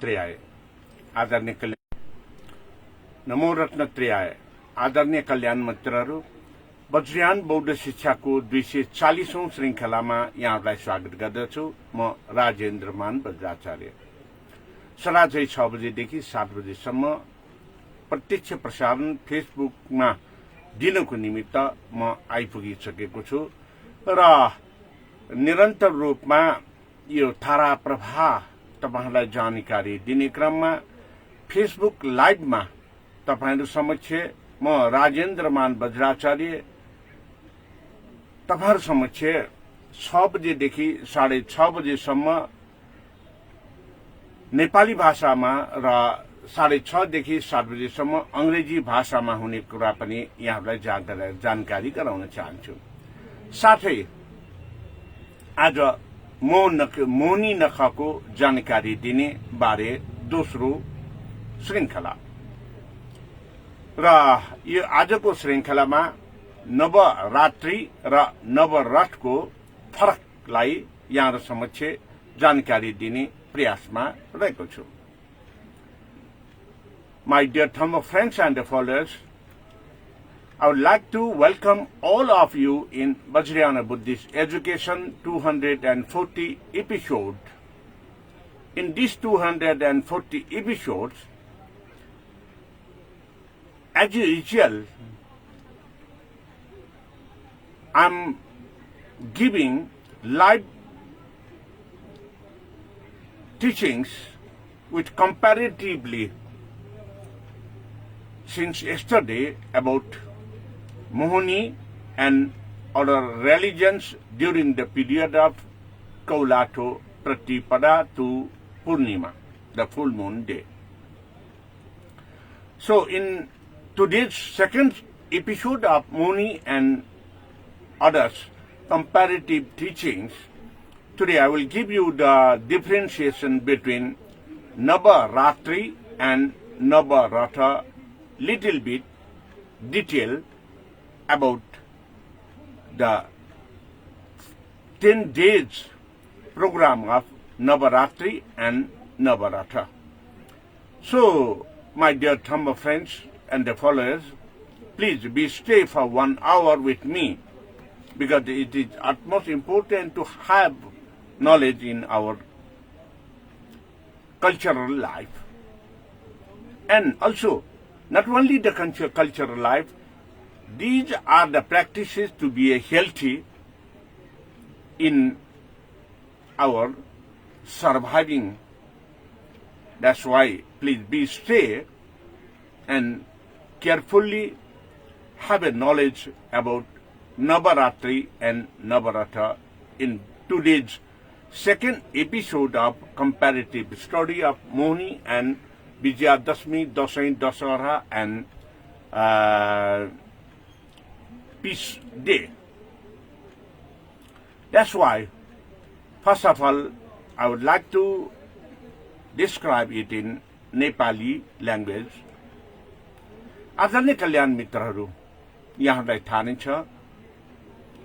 त्रयाय आदरणीय नमो रत्न त्रयाय आदरणीय कल्याण मित्रहरू वज्रयान बौद्ध शिक्षाको 240औं श्रृंखलामा यहाँहरूलाई स्वागत गर्दछु। म राजेन्द्रमान वज्राचार्य। सराझै 6 बजेदेखि 7 बजेसम्म प्रत्यक्ष प्रसारण फेसबुकमा दिनको निमित्त म आइपुगिसकेको छु र निरन्तर रूपमा यो धारा प्रवाह तपाईहरुलाई जानकारी दिने क्रममा फेसबुक लाइभमा तपाईहरु समक्ष म राजेन्द्रमान वज्राचार्य तपाईहरु समक्ष 6 बजेदेखि 6:30 बजेसम्म नेपाली भाषामा र 6:30 देखि 7 बजेसम्म अंग्रेजी भाषामा हुने कुरा पनि यहाँहरूलाई जानकारी गराउन चाहन्छु। साथै आज मोहनी नखको जानकारी दिने बारे दोस्रो श्रृंखला र यो आजको श्रृंखलामा नवरात्रि र नवरथको फरकलाई यहाँ समक्ष जानकारी दिने प्रयासमा रहेको छु। My dear Dhamma friends and followers, I would like to welcome all of you in Vajrayana Buddhist Education 240 episode. In these 240 episodes, as usual, I'm giving live teachings with comparatively since yesterday about Mohini and other religions during the period of Kaulato Pratipada to Purnima, the full moon day. So in today's second episode of Mohini and others comparative teachings, today I will give you the differentiation between Navaratri and Navaratha, little bit detail about the 10 days program of Navaratri and Navaratha. So, my dear Dhamma friends and the followers, please stay for 1 hour with me, because it is utmost important to have knowledge in our cultural life. And also, not only the cultural life, these are the practices to be healthy in our surviving. That's why please stay and carefully have a knowledge about Navaratri and Navaratha in today's second episode of comparative study of Mohini and Vijayadashmi, Dasai, Dasara and Peace Day. That's why, first of all, I would like to describe it in Nepali language. आदरणीय कल्याण मित्रहरू, यहाँलाई थाहा नै छ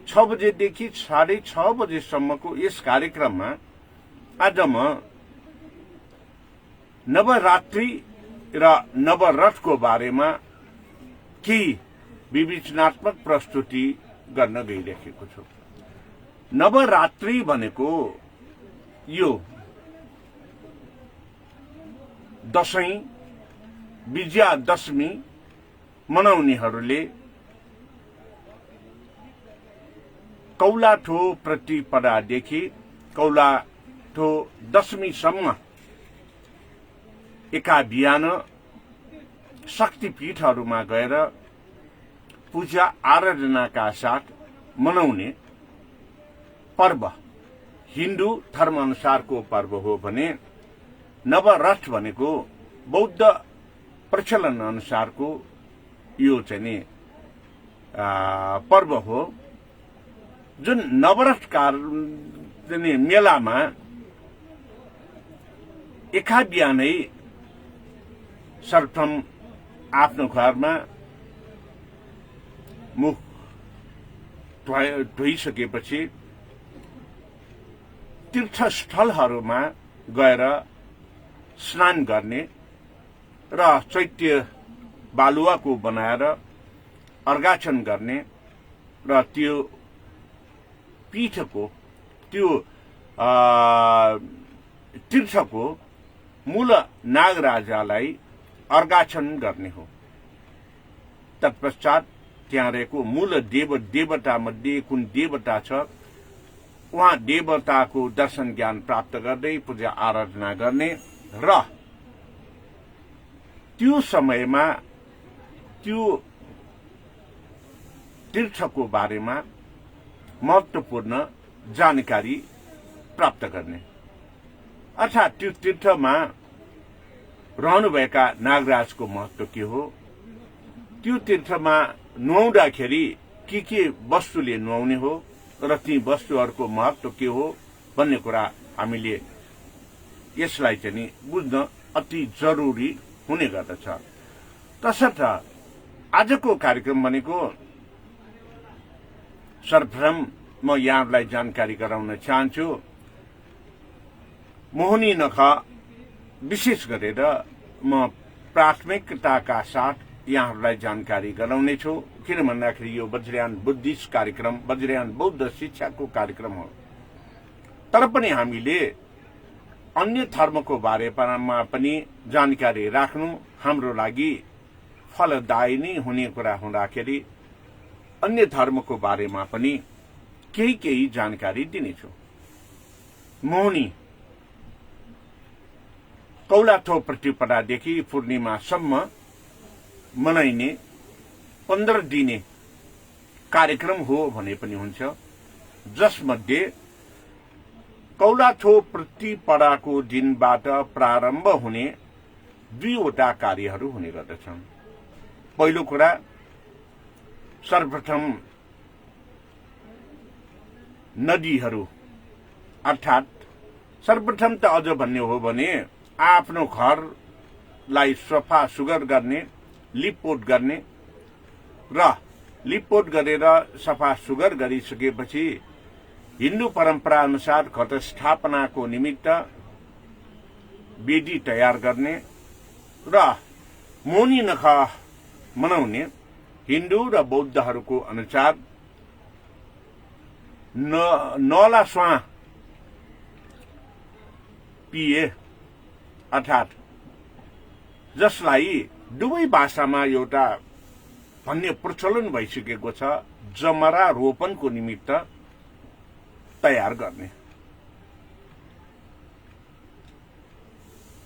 6 बजेदेखि 6:30 बजेसम्मको यस कार्यक्रममा आज म नवरात्रि र नवरथको बारेमा केही विवेचनात्मक प्रस्तुति गर्न गइरहेको छु। नवरात्रि भनेको यो दशैं विजयादशमी मनाउनेहरूले कौलाठो प्रतिपदादेखि कौलाठो दशमीसम्म एका बिहान शक्तिपीठहरूमा गएर पूजा आराधनाका साथ मनाउने पर्व हिन्दू धर्म अनुसारको पर्व हो भने नवरथ भनेको बौद्ध प्रचलन अनुसारको यो चाहिँ पर्व हो, जुन नवरथकार मेलामा एका बिहानै सर्वप्रथम आफ्नो घरमा मुख धोइसकेपछि तीर्थस्थलहरूमा गएर स्नान गर्ने र चैत्य बालुवाको बनाएर अर्घाचन गर्ने र त्यो पीठको त्यो तीर्थको मूल नागराजालाई अर्घाचन गर्ने हो। तत्पश्चात त्यहाँ रहेको मूल देवता मध्ये कुन देवता छ उहाँ देवताको दर्शन ज्ञान प्राप्त गर्दै पूजा आराधना गर्ने र त्यो समयमा त्यो तीर्थको बारेमा महत्वपूर्ण जानकारी प्राप्त गर्ने, अर्थात् त्यो तीर्थमा रहनुभएका नागराजको महत्व के हो, त्यो तीर्थमा नुहाउँदाखेरि के वस्तुले नुहाउने हो र ती वस्तुहरूको महत्व के हो भन्ने कुरा हामीले यसलाई चाहिँ बुझ्न अति जरुरी हुने गर्दछ। तसर्थ आजको कार्यक्रम भनेको सर्वप्रथम म यहाँलाई जानकारी गराउन चाहन्छु। मोहनी नख विशेष गरेर म प्राथमिकताका साथ यहाँहरूलाई जानकारी गराउनेछु, किन भन्दाखेरि यो वज्रयान बुद्धिस्ट कार्यक्रम, वज्रयान बौद्ध शिक्षाको कार्यक्रम हो। तर पनि हामीले अन्य धर्मको बारेमा पनि जानकारी राख्नु हाम्रो लागि फलदायी नै हुने कुरा हुँदाखेरि अन्य धर्मको बारेमा पनि केही जानकारी दिनेछु। मोहनी कौलाथो प्रतिपदादेखि पूर्णिमासम्म मनाइने 15 दिने कार्यक्रम हो भने पनि हुन्छ, जसमध्ये कौलाथो प्रतिपदाको दिनबाट प्रारम्भ हुने 2वटा कार्यहरू हुने गर्दछन्। पहिलो कुरा, सर्वप्रथम नदीहरू, अर्थात् सर्वप्रथम त अझ भन्ने हो भने आफ्नो घरलाई सफा सुग्घर गर्ने, लिपपोत गर्ने र लिपपोत गरेर सफा सुग्घर गरिसकेपछि हिन्दू परम्परा अनुसार घट स्थापनाको निमित्त वेदी तयार गर्ने र मोहनी नख मनाउने हिन्दू र बौद्धहरूको अनुसार नला स्वा पिए, अर्थात् जसलाई दुवै भाषामा एउटा भन्ने प्रचलन भइसकेको छ, जमरा रोपनको निमित्त तयार गर्ने।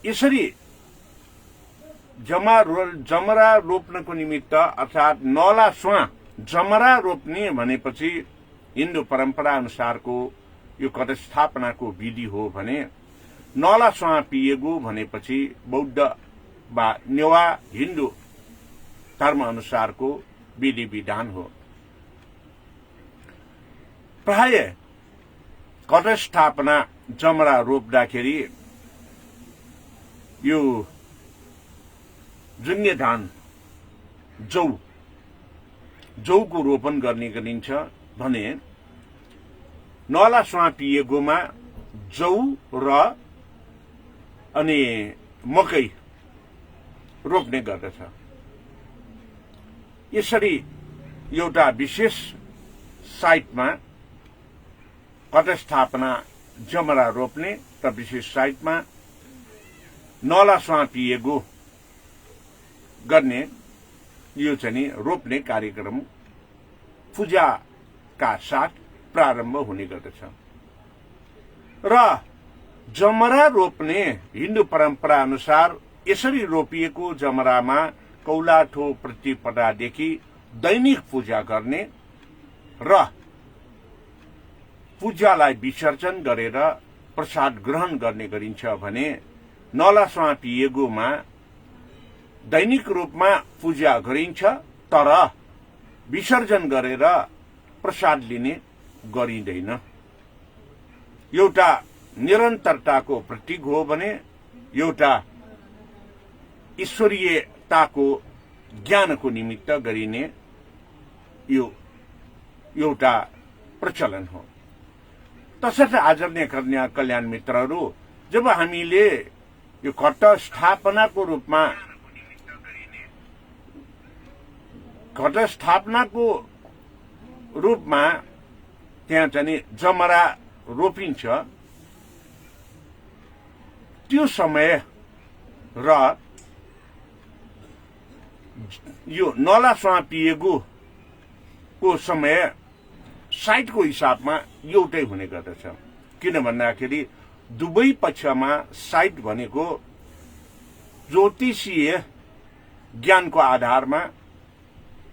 यसरी जमरा रोप्नको निमित्त अर्थात् नला स्वा जमरा रोप्ने भनेपछि हिन्दू परम्परा अनुसारको यो घटस्थापनाको विधि हो भने नला स्वा पिएगो भनेपछि बौद्ध वा नेवा हिन्दू धर्म अनुसारको विधि विधान हो। प्राय घटस्थापना जमरा रोप्दाखेरि यो जुन्य धान जौको रोपन गर्ने गरिन्छ भने नला स्वा पिएगोमा जौ र अनि मकै रोप्ने गर्दछ। यसरी एउटा विशेष साइटमा घटस्थापना जमरा रोप्ने र विशेष साइटमा नला स्वा पिएगो गर्ने यो चाहिँ रोप्ने कार्यक्रम पूजाका साथ प्रारम्भ हुने गर्दछ। र जमरा रोप्ने हिन्दू परम्परा अनुसार यसरी रोपिएको जमरामा कौलाथो प्रतिपदादेखि दैनिक पूजा गर्ने र पूजालाई विसर्जन गरेर प्रसाद ग्रहण गर्ने गरिन्छ भने नला स्वा पिएगोमा दैनिक रूपमा पूजा गरिन्छ तर विसर्जन गरेर प्रसाद लिने गरिँदैन। एउटा निरन्तरताको प्रतीक हो भने एउटा ईश्वरीयताको ज्ञानको निमित्त गरिने यो एउटा प्रचलन हो। तसर्थ आदरणीय कल्याण मित्रहरू, जब हामीले यो घट स्थापनाको रूपमा त्यहाँ चाहिँ जमरा रोपिन्छ। त्यो समय र यो नला स्वापिएको को समय साइटको हिसाबमा एउटै हुने गर्दछ। किन भन्दाखेरि दुवै पक्षमा साइट भनेको ज्योतिषीय ज्ञानको आधारमा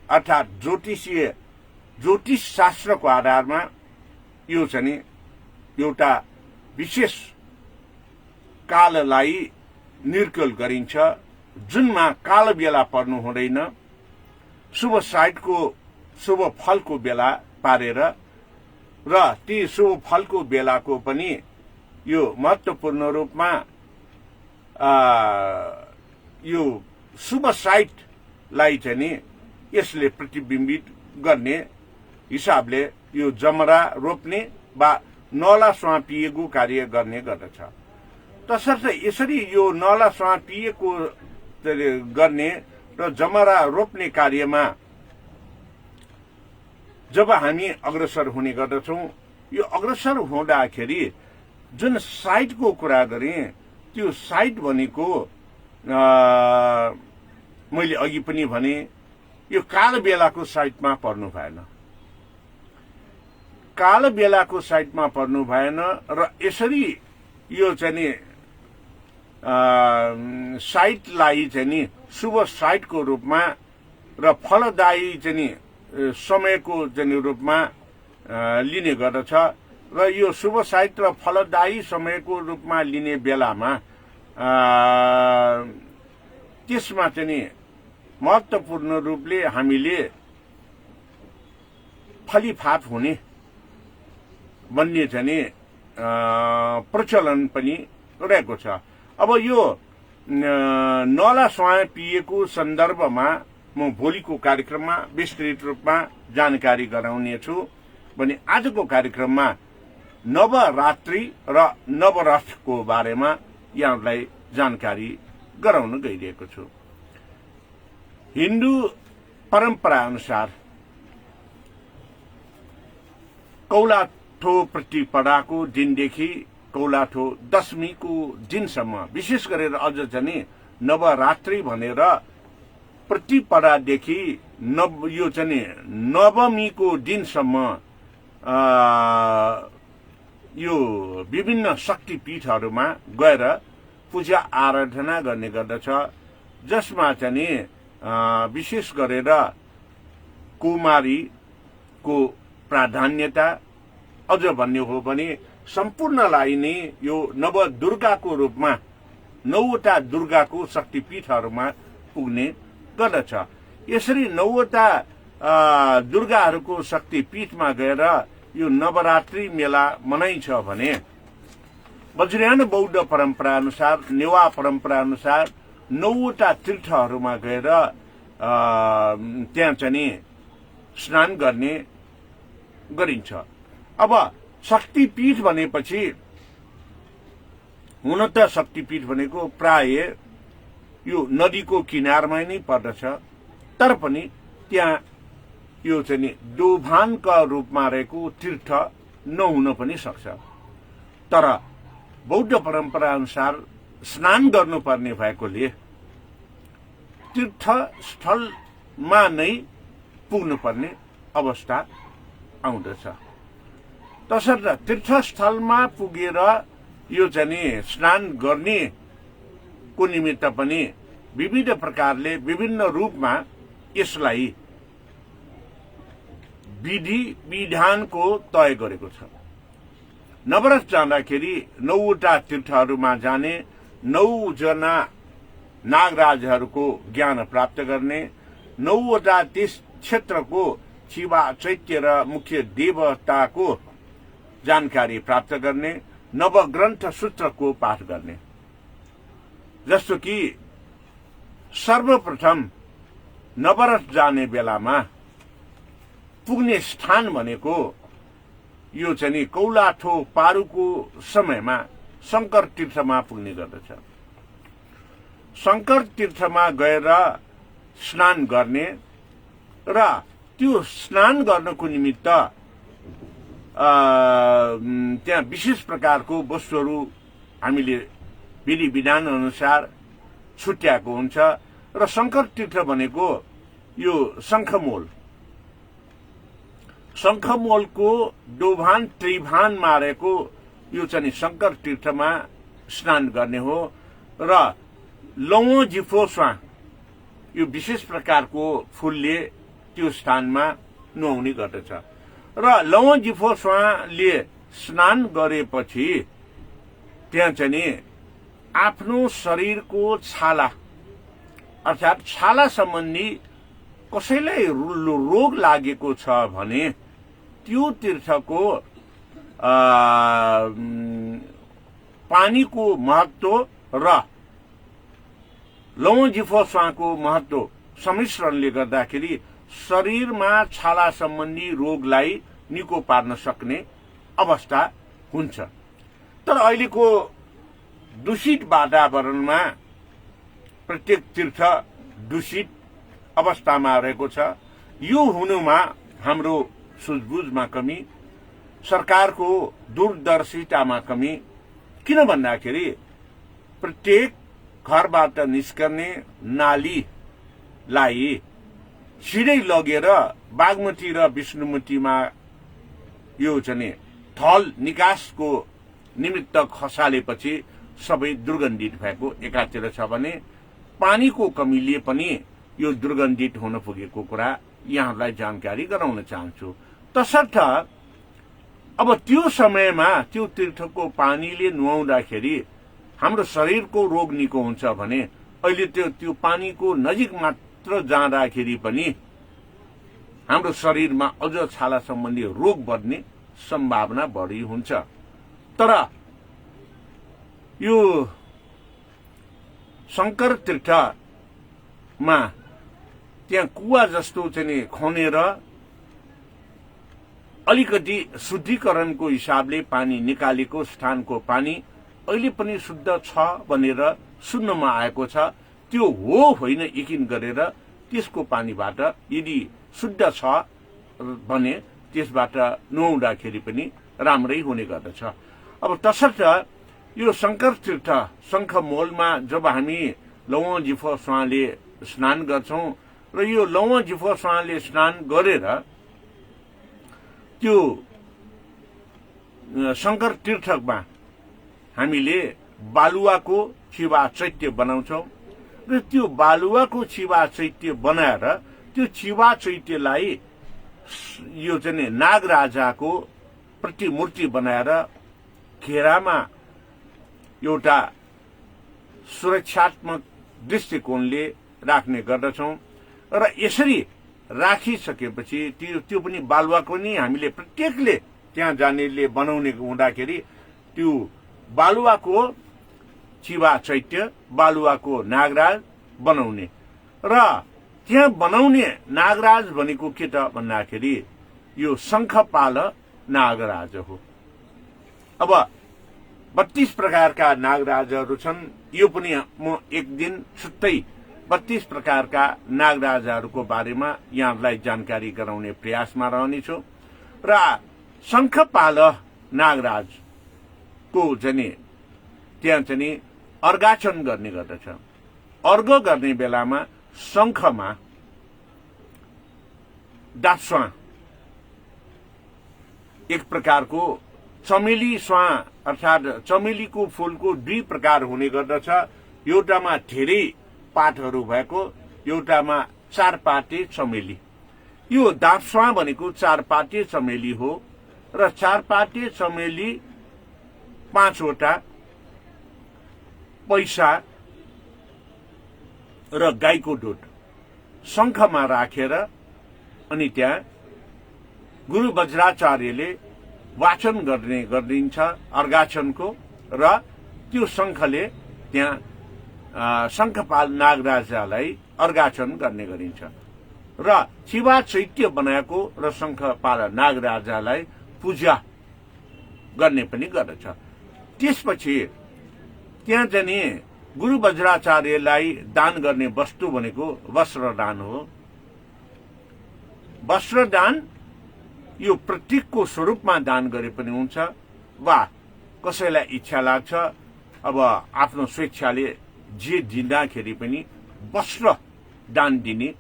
अर्थात् ज्योतिष शास्त्रको आधारमा यो चाहिँ एउटा विशेष काललाई निर्कल गरिन्छ, जुनमा काल बेला पर्नु हुँदैन। शुभ साइटको शुभ फलको बेला पारेर र ती शुभ फलको बेलाको पनि यो महत्त्वपूर्ण रूपमा यो शुभ साइटलाई चाहिँ यसले प्रतिबिम्बित गर्ने हिसाबले यो जमरा रोप्ने वा नला स्वापिएको कार्य गर्ने गर्दछ। तसर्थ यसरी यो नला स्वापिएको गर्ने र जमरा रोप्ने कार्यमा जब हामी अग्रसर हुने गर्दछौं, यो अग्रसर हुँदाखेरि जुन साइटको कुरा गरेँ, त्यो साइट भनेको मैले अघि पनि भने यो काल बेलाको साइटमा पर्नु भएन। काल बेलाको साइटमा पर्नु भएन र यसरी यो चाहिँ साइटलाई चाहिँ शुभ साइटको रूपमा र फलदायी चाहिँ समयको चाहिँ रूपमा लिने गर्दछ। र यो शुभ साइट र फलदायी समयको रूपमा लिने बेलामा त्यसमा चाहिँ महत्त्वपूर्ण रूपले हामीले फलिफाप हुने भन्ने चाहिँ प्रचलन पनि रहेको छ। अब यो नला स्वापिएको सन्दर्भमा म भोलिको कार्यक्रममा विस्तृत रूपमा जानकारी गराउनेछु भने आजको कार्यक्रममा नवरात्रि र नवरथको बारेमा यहाँलाई जानकारी गराउन गइरहेको छु। हिन्दू परम्परा अनुसार कौलाठो प्रतिपदाको दिनदेखि कौलाठो दशमीको दिनसम्म, विशेष गरेर अझ चाहिँ नवरात्रि भनेर प्रतिपदादेखि यो चाहिँ नवमीको दिनसम्म यो विभिन्न शक्तिपीठहरूमा गएर पूजा आराधना गर्ने गर्दछ, जसमा चाहिँ विशेष गरेर कुमारीको प्राधान्यता, अझ भन्ने हो भने सम्पूर्णलाई नै यो नवदुर्गाको रूपमा 9वटा दुर्गाको शक्तिपीठहरूमा पुग्ने गर्दछ। यसरी 9वटा दुर्गाहरूको शक्तिपीठमा गएर यो नवरात्रि मेला मनाइन्छ भने वज्रयान बौद्ध परम्परा अनुसार, नेवा परम्परा अनुसार 9वटा तीर्थहरूमा गएर त्यहाँ चाहिँ स्नान गर्ने गरिन्छ। अब शक्तिपीठ भनेपछि हुन त शक्तिपीठ भनेको प्राय यो नदीको किनारमा नै पर्दछ, तर पनि त्यहाँ यो चाहिँ दोभानका रूपमा रहेको तीर्थ नहुन पनि सक्छ। तर बौद्ध परम्परा अनुसार स्नान गर्नुपर्ने भएकोले तीर्थस्थलमा नै पुग्नुपर्ने अवस्था आउँदछ। तसर्थ तीर्थस्थलमा पुगेर यो चाहिँ स्नान गर्ने को निमित्त पनि विविध प्रकारले विभिन्न रूपमा यसलाई विधि विधानको तय गरेको छ। नवरथ जाँदाखेरि 9वटा तीर्थहरूमा जाने, 9 जना नागराजहरूको ज्ञान प्राप्त गर्ने, 9वटा त्यस क्षेत्रको शिवा चैत्य र मुख्य देवताको जानकारी प्राप्त गर्ने, नवग्रन्थ सूत्रको पाठ गर्ने। जस्तो कि सर्वप्रथम नवरथ जाने बेलामा पुग्ने स्थान भनेको यो चाहिँ कौलाठो पारुको समयमा शंकर तीर्थमा पुग्ने गर्दछ। शंकर तीर्थमा गएर स्नान गर्ने र त्यो स्नान गर्नको निमित्त त्यहाँ विशेष प्रकारको वस्तुहरू हामीले विधि विधान अनुसार छुट्याएको हुन्छ र शंकर तीर्थ भनेको यो शंखमोलको दोभान त्रिभान मारेको यो चाहिँ शंकर तीर्थमा स्नान गर्ने हो र लौं जिफोस्वा यो विशेष प्रकारको फूलले त्यो स्थानमा नुहाउने गर्दछ र लौं जिफोस्वाले स्नान गरेपछि त्यहाँ चाहिँ आफ्नो शरीरको छाला अर्थात छाला सम्बन्धी कसैलाई रोग लागेको छ भने त्यो तीर्थको पानीको महत्व र लौं जिफोस्वाको महत्व सम्मिश्रणले गर्दाखेरि शरीरमा छाला सम्बन्धी रोगलाई निको पार्न सक्ने अवस्था हुन्छ। तर अहिलेको दूषित वातावरणमा प्रत्येक तीर्थ दूषित अवस्थामा रहेको छ। यो हुनुमा हाम्रो सुझबुझमा कमी, सरकारको दूरदर्शितामा कमी। किन भन्दाखेरि प्रत्येक घरबाट निस्कने नालीलाई सिधै लगेर बागमती र विष्णुमतीमा यो चाहिँ थल निकासको निमित्त खसालेपछि सबै दुर्गन्धित भएको एकातिर छ भने पानीको कमीले पनि यो दुर्गन्धित हुन पुगेको कुरा यहाँहरूलाई जानकारी गराउन चाहन्छु। तसर्थ अब त्यो समयमा त्यो तीर्थको पानीले नुहाउँदाखेरि हाम्रो शरीरको रोग निको हुन्छ भने अहिले त्यो पानीको नजिक मात्र जाँदाखेरि पनि हाम्रो शरीरमा अझ छाला सम्बन्धी रोग बढ्ने सम्भावना बढी हुन्छ। तर यो शंकर तीर्थमा त्यहाँ कुवा जस्तो चाहिँ खनेर अलिकति शुद्धिकरणको हिसाबले पानी निकालेको स्थानको पानी अहिले पनि शुद्ध छ भनेर सुन्नमा आएको छ। त्यो हो होइन यकिन गरेर त्यसको पानीबाट यदि शुद्ध छ भने त्यसबाट नुहाउँदाखेरि पनि राम्रै हुने गर्दछ। अब तसर्थ यो शंकर तीर्थ शंखमोलमा जब हामी लौं जिफोस्वाले स्नान गर्छौं र यो लौं जिफोस्वाले स्नान गरेर त्यो शंकर तीर्थमा हामीले बालुवाको छिवा चैत्य बनाउँछौं र त्यो बालुवाको छिवा चैत्य बनाएर त्यो छिवा चैत्यलाई यो चाहिँ नागराजाको प्रतिमूर्ति बनाएर घेरामा एउटा सुरक्षात्मक दृष्टिकोणले राख्ने गर्दछौं र यसरी राखिसकेपछि त्यो पनि बालुवाको नि हामीले प्रत्येकले त्यहाँ जानेले बनाउने हुँदाखेरि त्यो बालुवाको छिवा चैत्य बालुवाको नागराज बनाउने र त्यहाँ बनाउने नागराज भनेको के त भन्दाखेरि यो शंखपाल नागराज हो। अब 32 प्रकारका नागराजहरू छन्। यो पनि म एक दिन छुट्टै 32 प्रकारका नागराजहरूको बारेमा यहाँहरूलाई जानकारी गराउने प्रयासमा रहनेछु र शंखपाल नागराजको चाहिँ त्यहाँ चाहिँ अर्घाचन गर्ने गर्दछ। अर्घ गर्ने बेलामा शंखमा दास्वा एक प्रकारको चमेली स्वा अर्थात चमेलीको फूलको दुई प्रकार हुने गर्दछ। एउटामा धेरै पातहरू भएको, एउटामा चार पाते चमेली। यो दास्वा भनेको चार पाते चमेली हो र चार पाते चमेली 5 वटा पैसा र गाईको दुध शंखमा राखेर अनि त्यहाँ गुरु वज्राचार्यले वाचन गर्ने गरिन्छ अर्घाचनको र त्यो शंखले त्यहाँ शंखपाल नागराजालाई अर्घाचन गर्ने गरिन्छ र छिवा चैत्य बनाएको र शंखपाल नागराजालाई पूजा गर्ने पनि गर्दछ। त्यसपछि त्यहाँ चाहिँ गुरु वज्राचार्यलाई दान गर्ने वस्तु भनेको वस्त्र दान हो। वस्त्र दान यो प्रतीकको स्वरूपमा दान गरे पनि हुन्छ, वा कसैलाई इच्छा लाग्छ अब आफ्नो स्वेच्छाले जे दिँदाखेरि पनि वस्त्र दान दिने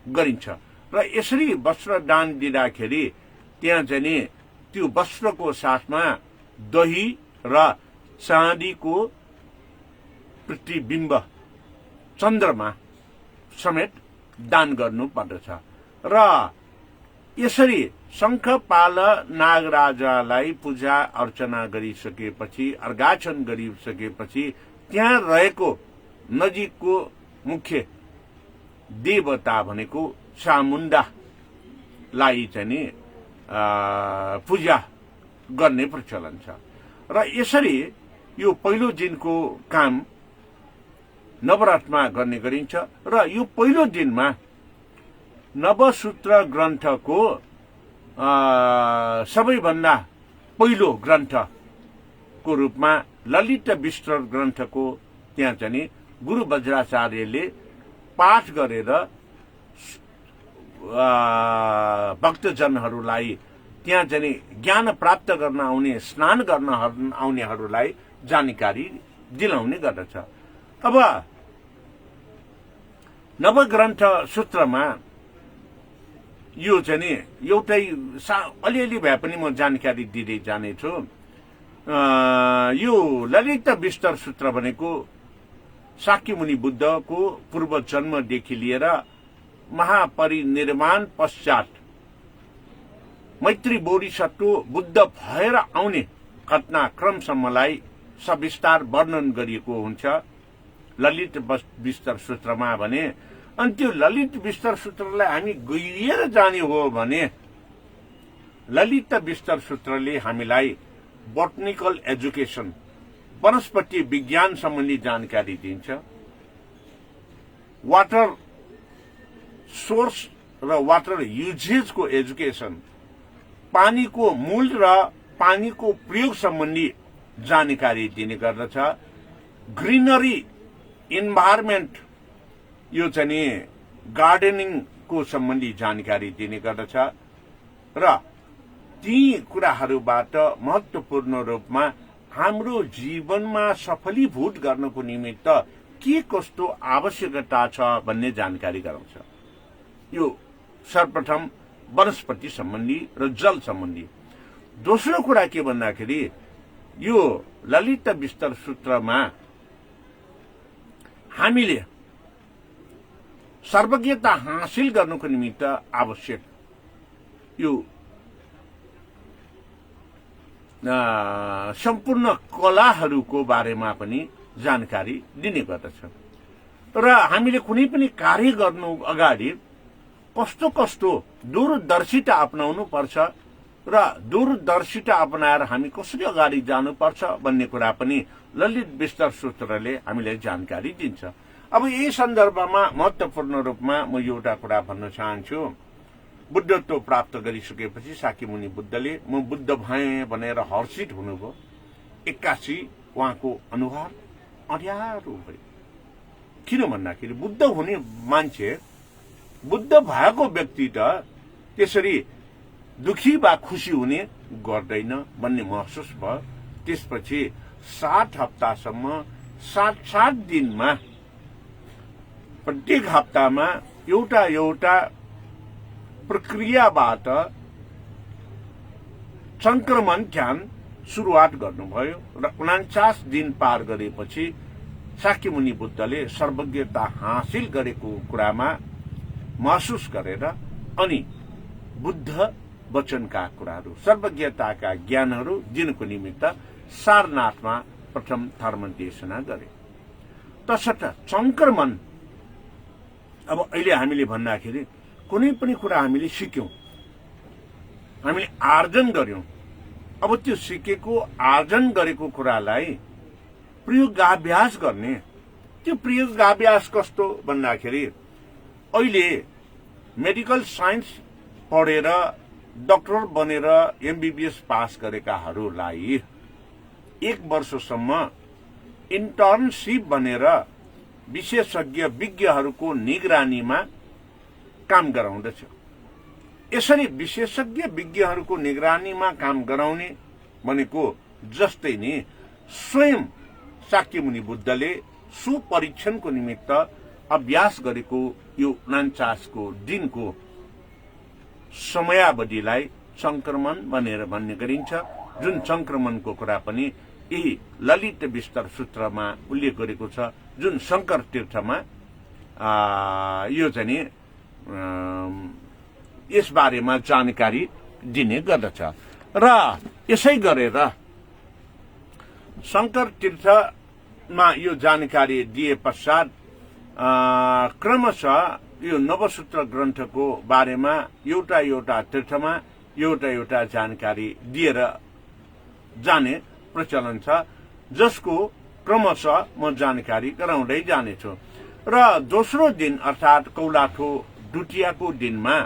गरिन्छ। र यसरी वस्त्र दान दिँदाखेरि त्यहाँ चाहिँ त्यो वस्त्रको साथमा दही र चाँदीको प्रतिबिम्ब चन्द्रमा समेत दान गर्नु पर्दछ। र यसरी शङ्खपाल नागराजालाई पूजा अर्चना गरिसकेपछि, अर्घाचन गरिसकेपछि त्यहाँ रहेको नजिकको मुख्य देवता भनेको चामुण्डालाई चाहिँ पूजा गर्ने प्रचलन छ। र यसरी यो पहिलो दिनको काम नवरात्रमा गर्ने गरिन्छ। र यो पहिलो दिनमा नवसूत्र ग्रन्थको सबैभन्दा पहिलो ग्रन्थको रूपमा ललित विस्तर ग्रन्थको त्यहाँ चाहिँ गुरु वज्राचार्यले पाठ गरेर भक्तजनहरूलाई त्यहाँ चाहिँ ज्ञान प्राप्त गर्न आउने, स्नान गर्न आउनेहरूलाई जानकारी दिलाउने गर्दछ। अब नवग्रन्थ सूत्रमा यो चाहिँ एउटै अलिअलि भए पनि म जानकारी दिँदै जानेछु। यो ललित विस्तर सूत्र भनेको शाक्य मुनि बुद्धको पूर्व जन्मदेखि लिएर महापरिनिर्वाण पश्चात मैत्री बोधिसत्व बुद्ध भएर आउने घटनाक्रमसम्मलाई सविस्तार वर्णन गरिएको हुन्छ ललित विस्तर सूत्रमा भने। अनि त्यो ललित विस्तर सूत्रलाई हामी गहिरिएर जाने हो भने ललित विस्तर सूत्रले हामीलाई बोटनिकल एजुकेसन, वनस्पति विज्ञान सम्बन्धी जानकारी दिन्छ। वाटर सोर्स र वाटर युजेजको एजुकेसन, पानीको मूल र पानीको प्रयोग सम्बन्धी जानकारी दिने गर्दछ। ग्रीनरी इन्भाइरोमेन्ट यो चाहिँ गार्डनिङको सम्बन्धी जानकारी दिने गर्दछ। र ती कुराहरूबाट महत्वपूर्ण रूपमा हाम्रो जीवनमा सफलीभूत गर्नको निमित्त के कस्तो आवश्यकता छ भन्ने जानकारी गराउँछ। यो सर्वप्रथम वनस्पति सम्बन्धी र जल सम्बन्धी। दोस्रो कुरा के भन्दाखेरि यो ललित विस्तर सूत्रमा हामीले सर्वज्ञता हासिल गर्नको निमित्त आवश्यक यो सम्पूर्ण कलाहरूको बारेमा पनि जानकारी दिने गर्दछ। र हामीले कुनै पनि कार्य गर्नु अगाडि कस्तो कस्तो दूरदर्शिता अपनाउनु पर्छ र दूरदर्शिता अपनाएर हामी कसरी अगाडि जानुपर्छ भन्ने कुरा पनि ललित विस्तर सूत्रले हामीलाई जानकारी दिन्छ। अब यही सन्दर्भमा महत्वपूर्ण रूपमा म एउटा कुरा भन्न चाहन्छु। बुद्धत्व प्राप्त गरिसकेपछि शाक्य मुनि बुद्धले म बुद्ध भएँ भनेर हर्षित हुनुभयो। एक्कासी उहाँको अनुहार अँध्यारो भयो। किन भन्दाखेरि बुद्ध हुने मान्छे, बुद्ध भएको व्यक्ति त त्यसरी दुखी वा खुशी हुने गर्दैन भन्ने महसुस भयो। त्यसपछि 7 हप्तासम्म 7 दिनमा प्रत्येक हप्तामा एउटा एउटा प्रक्रियाबाट संक्रमण ध्यान सुरुवात गर्नुभयो र 49 दिन पार गरेपछि शाक्य मुनि बुद्धले सर्वज्ञता हासिल गरेको कुरामा महसुस गरेर अनि बुद्ध वचनका कुराहरू, सर्वज्ञताका ज्ञानहरू दिनको निमित्त सारनाथमा प्रथम धर्म देशना गरे। तसर्थ संक्रमण अब अहिले हामीले भन्दाखेरि कुनै पनि कुरा हामीले सिक्यौं, हामीले आर्जन गर्यौं। अब त्यो सिकेको आर्जन गरेको कुरालाई प्रयोगाभ्यास गर्ने। त्यो प्रयोगाभ्यास कस्तो भन्दाखेरि अहिले मेडिकल साइन्स पढेर डाक्टर बनेर एमबीबीएस पास गरेकाहरूलाई 1 वर्षसम्म इन्टर्नशिप भनेर विशेषज्ञ विज्ञहरूको निगरानीमा काम गराउँदछ। यसरी विशेषज्ञ विज्ञहरूको निगरानीमा काम गराउने भनेको जस्तै नि स्वयं शाक्यमुनि बुद्धले सुपरीक्षणको निमित्त अभ्यास गरेको यो 49 दिनको समयावधिलाई संक्रमण भनेर भन्ने गरिन्छ, जुन संक्रमणको कुरा पनि यही ललित विस्तार सूत्रमा उल्लेख गरेको छ, जुन शंकर तीर्थमा यो चाहिँ यस बारेमा जानकारी दिने गर्दछ। र यसै गरेर शंकर तीर्थमा यो जानकारी दिए पश्चात क्रमशः यो नवसूत्र ग्रन्थको बारेमा एउटा एउटा तीर्थमा एउटा एउटा जानकारी दिएर जाने प्रचलन छ, जसको क्रमशः म जानकारी गराउँदै जानेछु। र दोस्रो दिन अर्थात कौलाठो दुटियाको दिनमा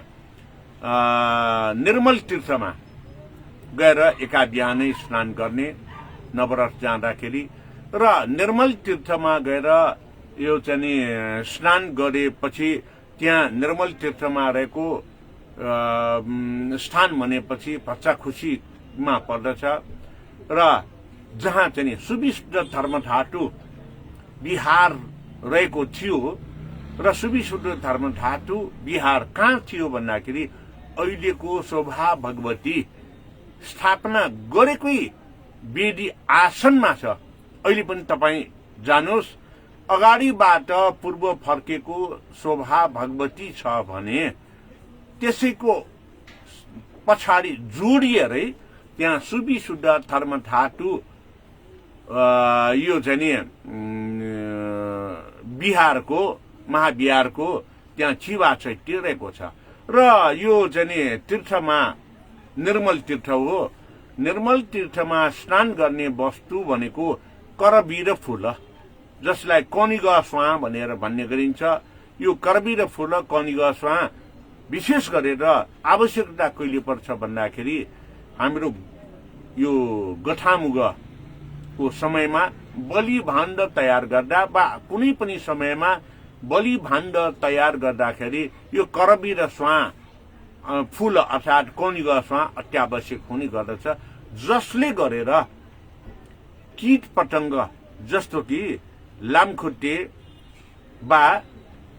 निर्मल तीर्थमा गएर एका बिहानै स्नान गर्ने नवरस जाँदाखेरि, र निर्मल तीर्थमा गएर यो चाहिँ स्नान गरेपछि त्यहाँ निर्मल तीर्थमा रहेको स्थान भनेपछि भच्चाखुसीमा पर्दछ, र जहाँ चाहिँ सुविशुद्ध धर्मधातु विहार रहेको थियो, र सुविशुद्ध धर्मधातु विहार कहाँ थियो भन्दाखेरि अहिलेको शोभा भगवती स्थापना गरेकै वेदी आसनमा छ। अहिले पनि तपाईँ जानुहोस्, अगाडिबाट पूर्व फर्केको शोभा भगवती छ भने त्यसैको पछाडि जोडिएरै त्यहाँ सुविशुद्ध धर्मधातु यो चाहिँ बिहारको महाविहारको त्यहाँ छिवा चैत्य रहेको छ। र यो चाहिँ तीर्थमा निर्मल तीर्थ हो। निर्मल तीर्थमा स्नान गर्ने वस्तु भनेको करबीर फूल, जसलाई कनिग स्वाहा भनेर भन्ने गरिन्छ। यो करबीर फूल कनिग स्वाहा विशेष गरेर आवश्यकता कहिले पर्छ भन्दाखेरि हाम्रो यो गठामुगको समयमा बलि भाण्ड तयार गर्दा वा कुनै पनि समयमा बलि भाण्ड तयार गर्दाखेरि यो करबीर स्वाहा फूल अर्थात कनिग स्वाहा अत्यावश्यक हुने गर्दछ, जसले गरेर कीट पतंग जस्तो कि लामखुट्टे वा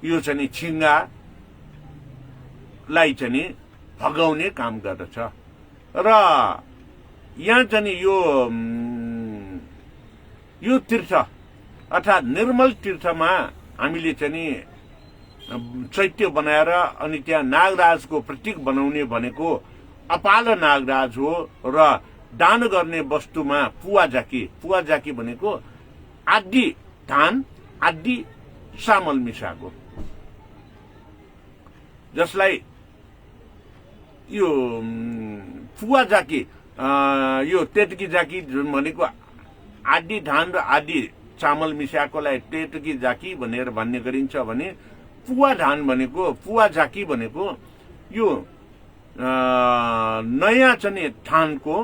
यो चाहिँ छिङ्गालाई चाहिँ भगाउने काम गर्दछ। र यहाँ चाहिँ यो तीर्थ अर्थात निर्मल तीर्थमा हामीले चाहिँ चैत्य बनाएर अनि त्यहाँ नागराजको प्रतीक बनाउने भनेको अपाल नागराज हो। र दान गर्ने वस्तुमा पुवा जाकी भनेको आदि धान आदि चामल मिसाएको, जसलाई यो पुवा जाकी यो तेतकी जाकी भनेको आदि धान र आदि चामल मिसाएकोलाई तेतकी जाकी भनेर भन्ने गरिन्छ भने पुवा धान भनेको पुवा जाकी भनेको यो नयाँ चाहिँ धानको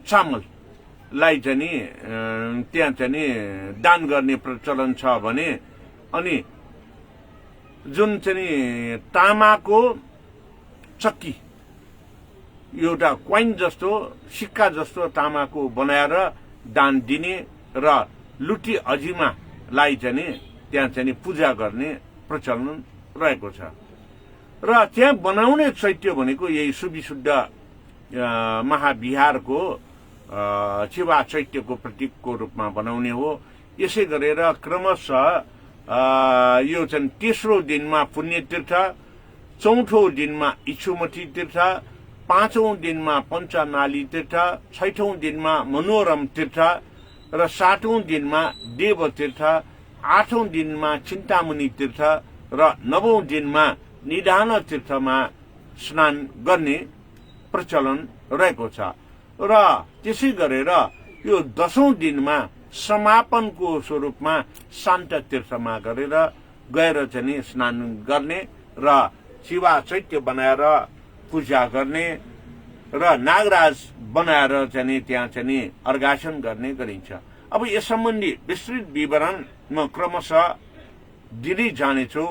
चामललाई चाहिँ त्यहाँ चाहिँ दान गर्ने प्रचलन छ भने, अनि जुन चाहिँ तामाको चक्की एउटा क्वाइन जस्तो सिक्का जस्तो तामाको बनाएर दान दिने र लुटी अजिमालाई चाहिँ त्यहाँ चाहिँ पूजा गर्ने प्रचलन रहेको छ। र त्यहाँ बनाउने चैत्य भनेको यही सुविशुद्ध महाविहारको छिवा चैत्यको प्रतीकको रूपमा बनाउने हो। यसै गरेर क्रमशः यो चाहिँ तेस्रो दिनमा पुण्य तीर्थ, चौथो दिनमा इच्छुमती तीर्थ, पाँचौं दिनमा पञ्चनाली तीर्थ, छैठौं दिनमा मनोरम तीर्थ र सातौं दिनमा देव तीर्थ, आठौं दिनमा चिन्तामणि तीर्थ र नवौं दिनमा निधान तीर्थमा स्नान गर्ने प्रचलन रहेको छ। र त्यसै गरेर यो 10औं दिनमा समापनको स्वरूपमा शान्त तीर्थमा गएर चाहिँ स्नान गर्ने र शिवा चैत्य बनाएर पूजा गर्ने र नागराज बनाएर चाहिँ त्यहाँ चाहिँ अर्घासन गर्ने गरिन्छ। अब यस सम्बन्धी विस्तृत विवरण म क्रमशः दिँदै जानेछु।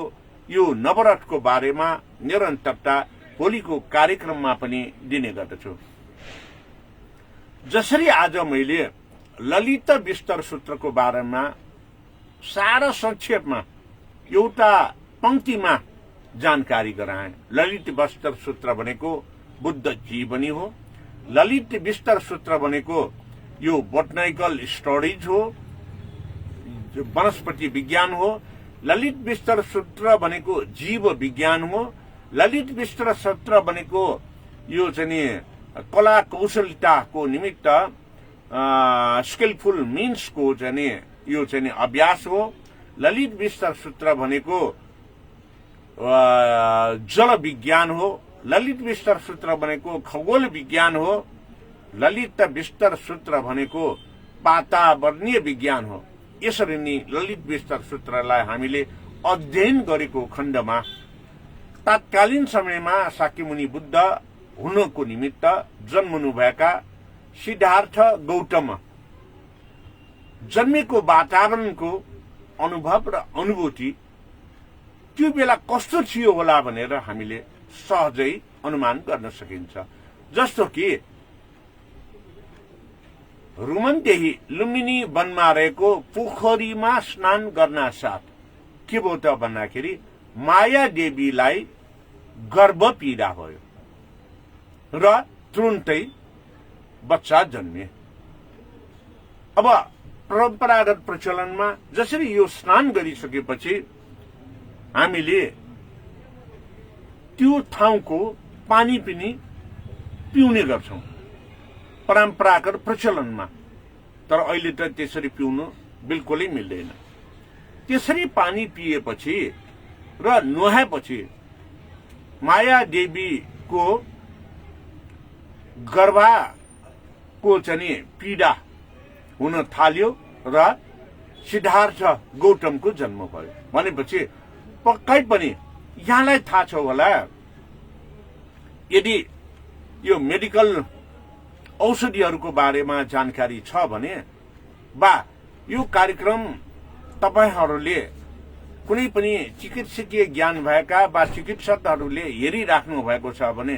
यो नवरथको बारेमा निरन्तरता भोलिको कार्यक्रममा पनि दिने गर्दछु। जसरी आज मैले ललित विस्तर सूत्रको बारेमा सारा संक्षेपमा एउटा पंक्तिमा जानकारी गराए। ललित विस्तर सूत्र भनेको बुद्ध जीवनी हो। ललित विस्तर सूत्र भनेको यो बोटनिकल स्टडीज हो, वनस्पति विज्ञान हो। ललित विस्तर सूत्र भनेको जीव विज्ञान हो। ललित विस्तर सूत्र भनेको यो चाहिँ कला कौशलताको निमित्त स्किलफुल मिन्सको चाहिँ यो चाहिँ अभ्यास हो। ललित विस्तर सूत्र भनेको जल विज्ञान हो। ललित विस्तर सूत्र भनेको खगोल विज्ञान हो। ललित विस्तर सूत्र भनेको वातावरणीय विज्ञान हो। यसरी नै ललित विस्तर सूत्रलाई हामीले अध्ययन गरेको खण्डमा तत्कालीन समयमा शाक्यमुनि बुद्ध हुनको निमित्त जन्मनुभएका सिद्धार्थ गौतम जन्मेको वातावरणको अनुभव र अनुभूति त्यो बेला कस्तो थियो होला भनेर हामीले सहजै अनुमान गर्न सकिन्छ। जस्तो कि रुमनदेही लुम्बिनी वनमा रहेको पोखरीमा स्नान गर्न साथ के भयो त भन्दाखेरि माया देवीलाई गर्भ पीडा भयो र तुरुन्तै बच्चा जन्मे। अब परम्परागत प्रचलनमा जसरी यो स्नान गरिसकेपछि हामीले त्यो ठाउँको पानी पनि पिउने गर्छौं परम्परागत प्रचलनमा। तर अहिले त त्यसरी पिउनु बिल्कुलै मिल्दैन। त्यसरी पानी पिएपछि र नुहाएपछि माया देवीको गर्भको चाहिँ पीडा हुन थाल्यो र सिद्धार्थ गौतमको जन्म भयो। भनेपछि पक्कै पनि यहाँलाई थाहा छ होला, यदि यो मेडिकल औषधिहरूको बारेमा जानकारी छ भने वा यो कार्यक्रम तपाईहरूले कुनै पनि चिकित्सकीय ज्ञान भएका वा चिकित्सकहरूले हेरिराख्नु भएको छ भने,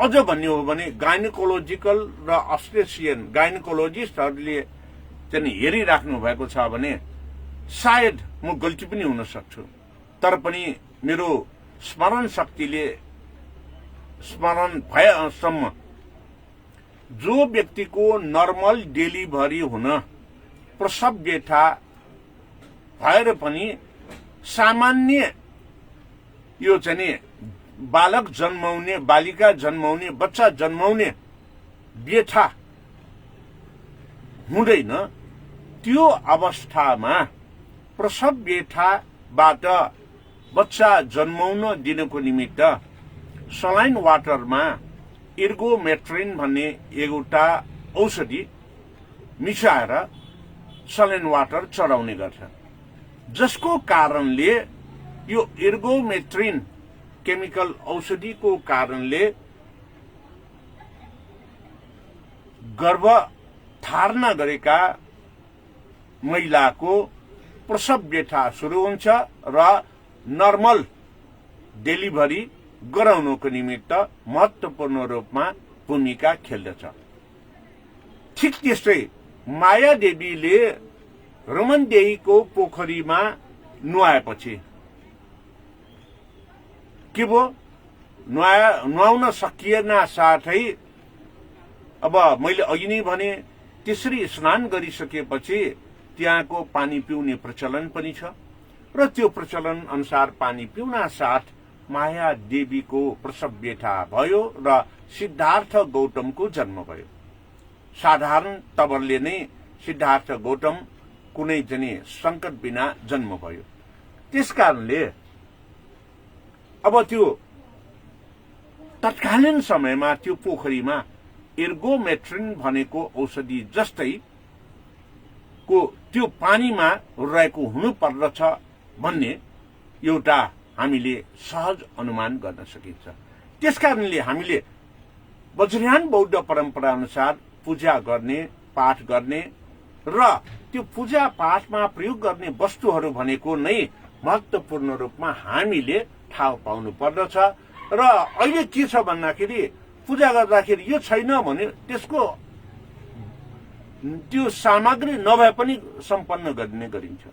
अझ भन्ने हो भने गाइनोकोलोजिकल र अस्ट्रेसियन गाइनोकोलोजिस्टहरूले चाहिँ हेरिराख्नु भएको छ भने सायद म गल्ती पनि हुन सक्छु। तर पनि मेरो स्मरण शक्तिले स्मरण भएसम्म जो व्यक्तिको नर्मल डेलिभरी हुन प्रसव व्यथा भएर पनि सामान्य यो चाहिँ बालक जन्माउने, बालिका जन्माउने, बच्चा जन्माउने व्यथा हुँदैन, त्यो अवस्थामा प्रसव व्यथाबाट बच्चा जन्माउन दिनको निमित्त सलाइन वाटरमा इर्गोमेट्रिन भन्ने एउटा औषधि मिसाएर सलाइन वाटर चढाउने गर्छ, जसको कारणले यो इर्गोमेट्रिन केमिकल औषधिको कारणले गर्भ धारण गरेका महिलाको प्रसव व्यथा सुरु हुन्छ र नर्मल डेलिभरी गराउनको निमित्त महत्वपूर्ण रूपमा भूमिका खेल्दछ। ठिक त्यस्तै माया देवीले रुमनदेहीको पोखरीमा नुहाएपछि के भयो, नुहाउन सकिएन साथै अब मैले अघि नै भने त्यसरी स्नान गरिसकेपछि त्यहाँको पानी पिउने प्रचलन पनि छ र त्यो प्रचलन अनुसार पानी पिउन साथ माया देवीको प्रसव व्यथा भयो र सिद्धार्थ गौतमको जन्म भयो। साधारण तवरले नै सिद्धार्थ गौतम कुनै चाहिँ संकट बिना जन्म भयो। त्यसकारणले अब त्यो तत्कालीन समयमा त्यो पोखरीमा इर्गोमेट्रिन भनेको औषधि जस्तै को त्यो पानीमा रहेको हुनु पर्दछ भन्ने एउटा हामीले सहज अनुमान गर्न सकिन्छ। त्यसकारणले हामीले वज्रयान बौद्ध परम्परा अनुसार पूजा गर्ने, पाठ गर्ने र त्यो पूजा पाठमा प्रयोग गर्ने वस्तुहरू भनेको नै महत्वपूर्ण रूपमा हामीले थाहा पाउनु पर्दछ। र अहिले के छ भन्दाखेरि पूजा गर्दाखेरि यो छैन भने त्यसको त्यो सामग्री नभए पनि सम्पन्न गर्ने गरिन्छ,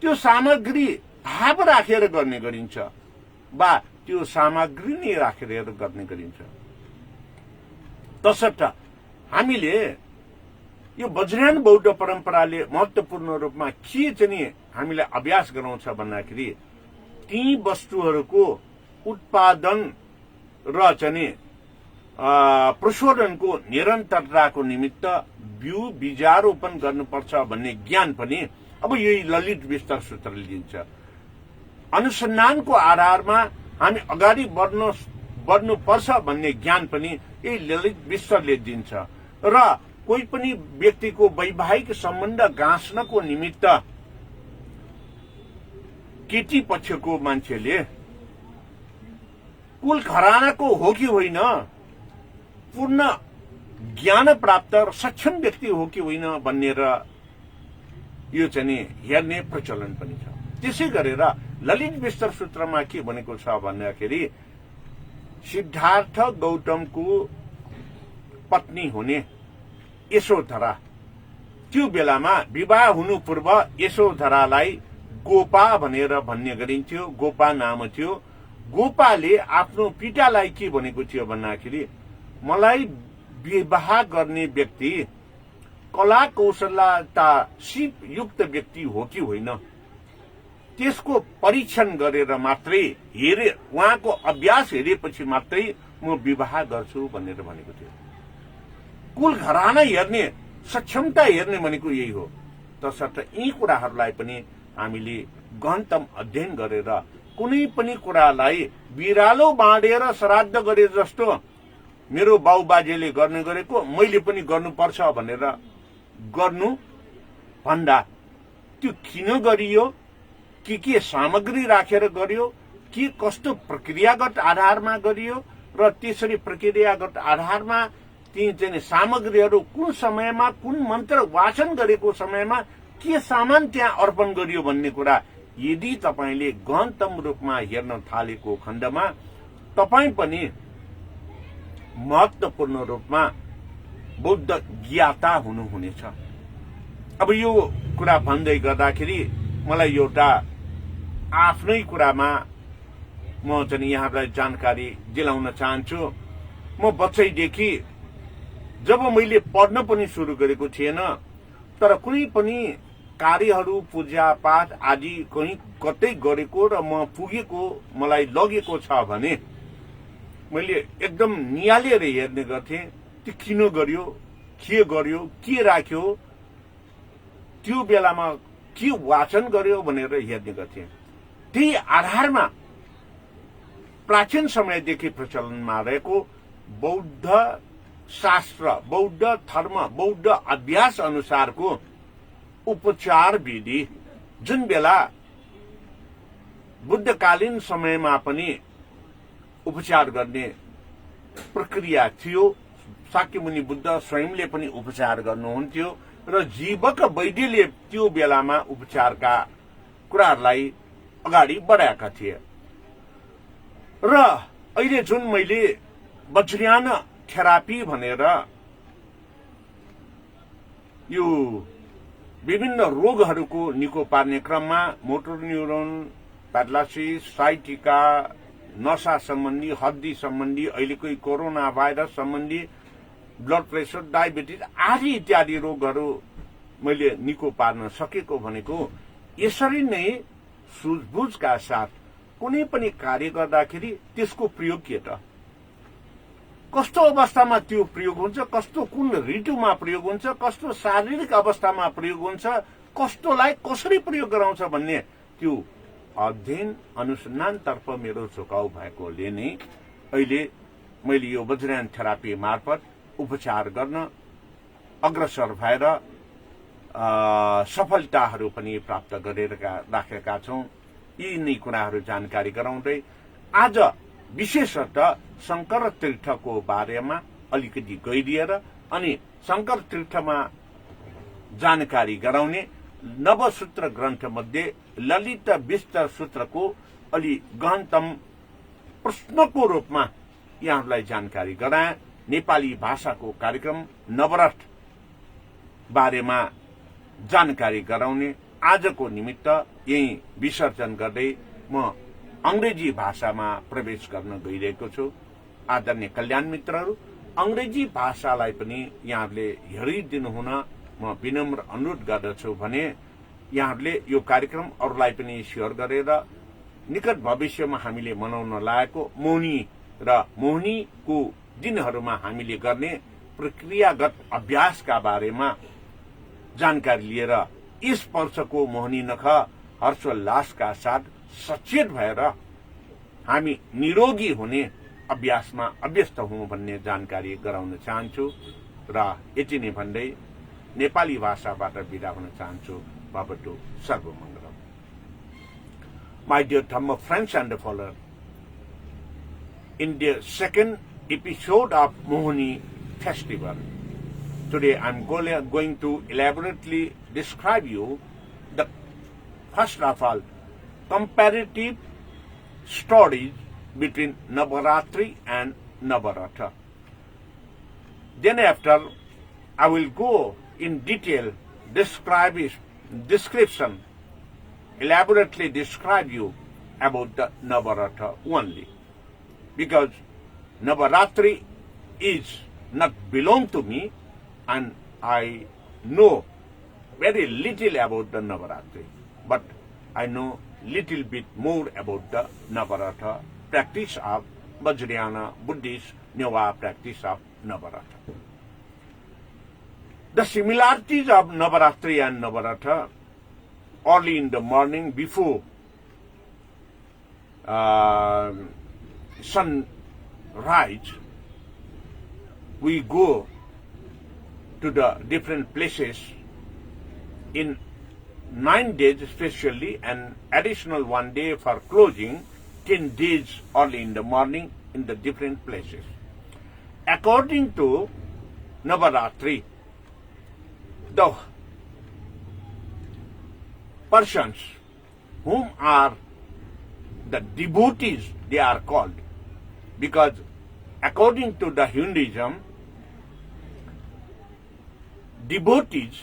त्यो सामग्री भाव राखेर गर्ने गरिन्छ वा त्यो सामग्री नै राखेर गर्ने गरिन्छ। तसर्थ हामीले यो वज्रयान बौद्ध परम्पराले महत्वपूर्ण रूपमा के चाहिँ हामीलाई अभ्यास गराउँछ भन्दाखेरि ती वस्तुहरूको उत्पादन र चाहिँ प्रशोधनको निरन्तरताको निमित्त बिउ बिजारोपण गर्नुपर्छ भन्ने ज्ञान पनि अब यही ललित विस्तार सूत्रले दिन्छ। अनुसन्धानको आधारमा हामी अगाडि बढ्नुपर्छ भन्ने ज्ञान पनि यही ललित विस्तारले दिन्छ। र कोही पनि व्यक्तिको वैवाहिक सम्बन्ध गाँच्नको निमित्त केटी पक्षको मान्छेले कुल घरानाको हो कि होइन, पूर्ण ज्ञान प्राप्त सक्षम व्यक्ति हो कि होइन भनेर यो चाहिँ हेर्ने प्रचलन पनि छ। त्यसै गरेर ललित विस्तार सूत्रमा के भनेको छ भन्दाखेरि सिद्धार्थ गौतमको पत्नी हुने यशोधरा, त्यो बेलामा विवाह हुनु पूर्व यशोधरालाई गोपा भनेर भन्ने गरिन्थ्यो, गोपा नाम थियो। गोपाले आफ्नो पितालाई के भनेको थियो भन्दाखेरि मलाई विवाह गर्ने व्यक्ति कला कौशलता सिप युक्त व्यक्ति हो कि होइन त्यसको परीक्षण गरेर मात्रै हेरे, उहाँको अभ्यास हेरेपछि मात्रै म विवाह गर्छु भनेर भनेको थियो। कुल घराना हेर्ने सक्षमता हेर्ने भनेको यही हो। तसर्थ यी कुराहरूलाई पनि हामीले गहनतम अध्ययन गरेर कुनै पनि कुरालाई बिरालो बाँडेर श्राद्ध गरे जस्तो मेरो बाबुबाजेले गर्ने गरेको मैले पनि गर्नुपर्छ भनेर गर्नु भन्दा त्यो किन गरियो, के सामग्री राखेर गरियो, के कस्तो प्रक्रियागत आधारमा गरियो र त्यसरी प्रक्रियागत आधारमा ती चाहिँ सामग्रीहरू कुन समयमा कुन मन्त्र वाचन गरेको समयमा के सामान त्यहाँ अर्पण गरियो भन्ने कुरा यदि तपाईले गहनतम रूपमा हेर्न थालेको खण्डमा तपाई पनि महत्वपूर्ण रूपमा बौद्ध ज्ञाता हुनुहुनेछ। अब यो कुरा भन्दै गर्दाखेरि मलाई एउटा आफ्नै कुरामा म चाहिँ यहाँलाई जानकारी दिलाउन चाहन्छु। म बच्चैदेखि जब मैले पढ्न पनि सुरु गरेको थिएन, तर कुनै पनि कार्यहरू पूजा पाठ आदि कहीँ कतै गरेको र म पुगेको मलाई लगेको छ भने मैले एकदम निहालेर हेर्ने गर्थे, त्यो किन गर्यो, के राख्यो, त्यो बेलामा के वाचन गर्यो भनेर हेर्ने गर्थे। त्यही आधारमा प्राचीन समयदेखि प्रचलनमा रहेको बौद्ध शास्त्र, बौद्ध धर्म, बौद्ध अभ्यास अनुसारको उपचार विधि जुन बेला बुद्धकालीन समयमा पनि उपचार गर्ने प्रक्रिया थियो, शाक्यमुनि बुद्ध स्वयंले पनि उपचार गर्नुहुन्थ्यो र जीवक वैद्यले त्यो बेलामा उपचारका कुराहरूलाई अगाडि बढाएका थिए। र अहिले जुन मैले वज्रयान थेरापी भनेर यो विभिन्न रोगहरूको निको पार्ने क्रममा मोटर न्युरोन, प्यारालाइसिस, साइटिका, नशा सम्बन्धी, हड्डी सम्बन्धी, अहिलेको कोरोना भाइरस सम्बन्धी, ब्लड प्रेसर, डायबिटिज आदि इत्यादि रोगहरू मैले निको पार्न सकेको भनेको यसरी नै सुझबुझका साथ कुनै पनि कार्य गर्दाखेरि त्यसको प्रयोग के त, कस्तो अवस्थामा त्यो प्रयोग हुन्छ, कस्तो कुन ऋतुमा प्रयोग हुन्छ, कस्तो शारीरिक अवस्थामा प्रयोग हुन्छ, कस्तोलाई कसरी प्रयोग गराउँछ भन्ने त्यो अध्ययन अनुसन्धानतर्फ मेरो झुकाउ भएकोले नै अहिले मैले यो वज्रयान थेरापी मार्फत उपचार गर्न अग्रसर भएर सफलताहरू पनि प्राप्त गरेर राखेका छौं। यी नै कुराहरू जानकारी गराउँदै आज विशेषतः शंकर तीर्थको बारेमा अलिकति गइदिएर अनि शंकर तीर्थमा जानकारी गराउने नवसूत्र ग्रन्थ मध्ये ललित विस्तर सूत्रको अलि गहनतम प्रश्नको रूपमा यहाँहरूलाई जानकारी गराए। नेपाली भाषाको कार्यक्रम नवरथ बारेमा जानकारी गराउने आजको निमित्त यही विसर्जन गर्दै म अंग्रेजी भाषामा प्रवेश गर्न गइरहेको छु। आदरणीय कल्याण मित्रहरू, अंग्रेजी भाषालाई पनि यहाँहरूले हेरिदिनु हुन म विनम्र अनुरोध गर्दछु भने यहाँहरूले यो कार्यक्रम अरूलाई पनि शेयर गरेर निकट भविष्यमा हामीले मनाउन लागेको मोहनी र मोहनीको दिनहरूमा हामीले गर्ने प्रक्रियागत अभ्यासका बारेमा जानकारी लिएर यस वर्षको मोहनी नख हर्षोल्लासका साथ सचेत भएर हामी निरोगी हुने अभ्यासमा अभ्यस्त हौं भन्ने जानकारी गराउन चाहन्छु र यति नै भन्दै नेपाली भाषाबाट बिदा हुन चाहन्छु। भवतु सर्वमंगलम। My dear Dhamma friends and followers, in the second episode of Mohani festival, today I'm going to elaborately describe you the first of all comparative studies between Navaratri and Navaratha. Then after I will go in detail description, elaborately describe you about the Navaratha only, because Navaratri is not belong to me and I know very little about the Navaratri, but I know little bit more about the Navaratha practice of Vajrayana Buddhist Neva practice of Navaratha. The similarities of Navaratri and Navaratha: early in the morning before sunrise, we go to the different places in 9 days especially, and additional 1 day for closing, 10 days early in the morning in the different places. According to Navaratri, the persons whom are the devotees, they are called, because according to the Hinduism, devotees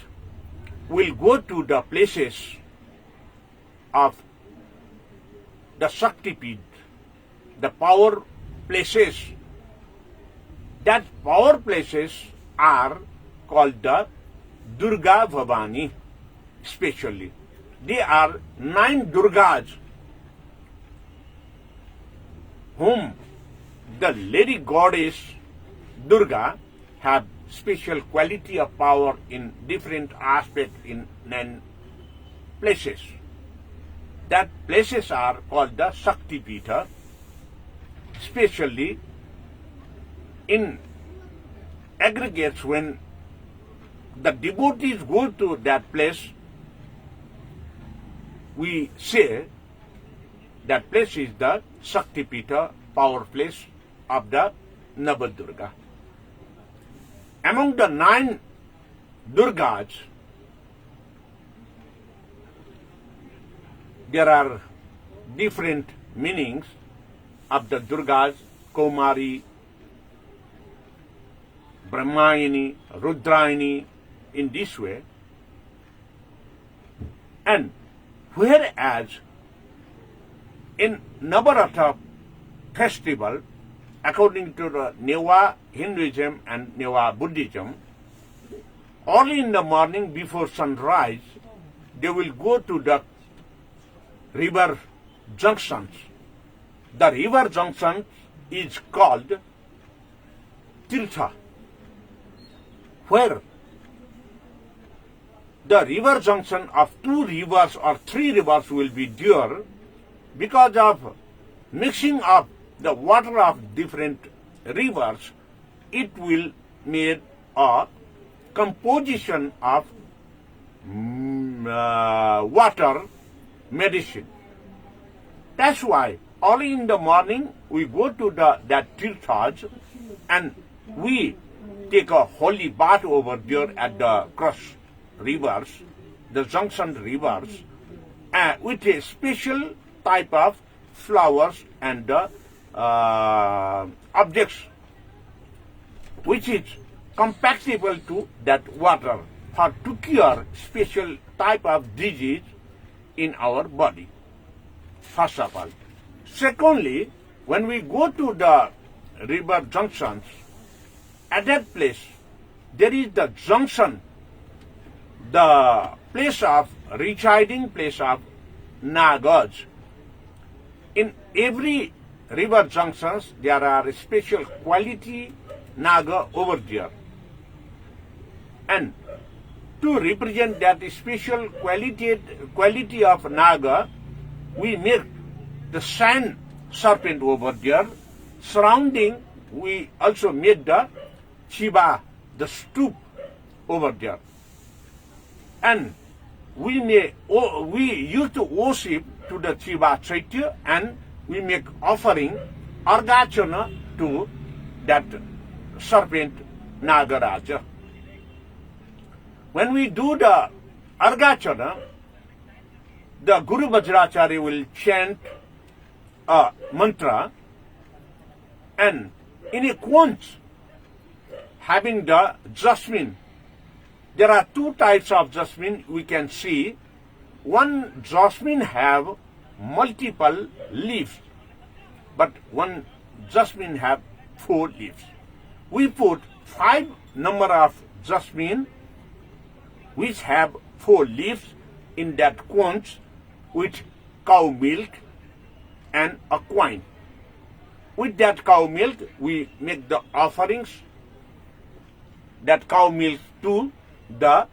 will go to the places of the Shaktipeeth, the power places. That power places are called the Durga Bhavani, specially. They are 9 Durgas whom the Lady Goddess Durga have special quality of power in different aspects in 9 places. That places are called the Shakti Pitha, especially in aggregates. When the devotees go to that place, we say that place is the Shakti Pitha, power place of the Navadurga. Among the 9 Durgas, there are different meanings of the Durgas: Kaumari, Brahmayani, Rudrayani, in this way. And whereas in Navaratha festival, according to the Neva Hinduism and Neva Buddhism, early in the morning before sunrise, they will go to the river junctions. The river junction is called Tirtha, where the river junction of 2 rivers or 3 rivers will be there. Because of mixing of the water of different rivers, it will make a composition of water medicine. That's why early in the morning we go to that tirthas and we take a holy bath over there at the cross rivers, the junction rivers, with a special type of flowers and objects which is compatible to that water for to cure special type of disease in our body. First of all. Secondly, when we go to the river junctions, at that place there is the junction, the place of residing place of Nagas. In every river junctions there are special quality Naga over there. And to represent that special quality of Naga, we make the sand serpent over there. Surrounding, we also made the Shiva, the stoop over there. And we used to worship to the Shiva Chaitya, and we make offering Argachana to that serpent Nagaraja. When we do the Argachana, the Guru Vajracharya will chant a mantra, and in a conch having the jasmine, there are two types of jasmine we can see. One jasmine have multiple leaves, but one jasmine have 4 leaves. We put 5 number of jasmine which have 4 leaves in that conch with cow milk and a coin. With that cow milk, we make the offerings, that cow milk to the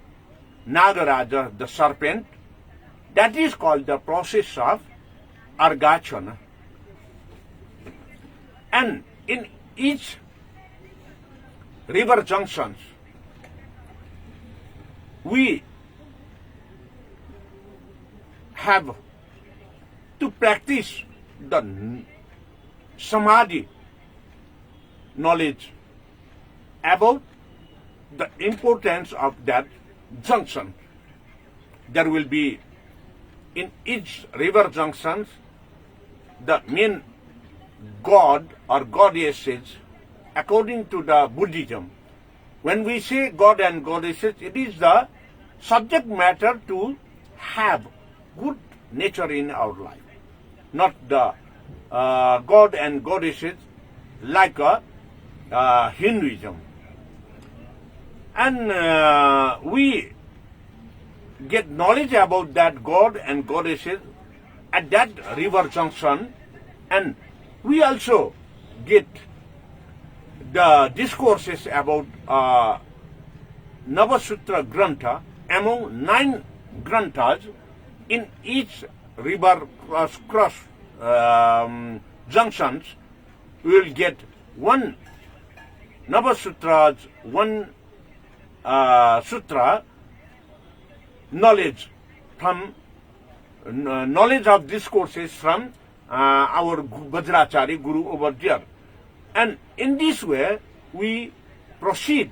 Nagaraja, the serpent. That is called the process of Argachana. And in each river junctions, we have to practice the samadhi knowledge about the importance of that junction. There will be in each river junctions the main god or goddesses according to the Buddhism. When we say God and goddesses, it is the subject matter to have good nature in our life, not the God and goddesses like Hinduism. And we get knowledge about that God and goddesses at that river junction, and we also get the discourses about Navasutra Grantha. Among 9 Granthas, in each river cross junctions, we will get 1 Navasutras, 1 sutra knowledge from knowledge of discourses from our Vajracharya Guru over there. And in this way, we proceed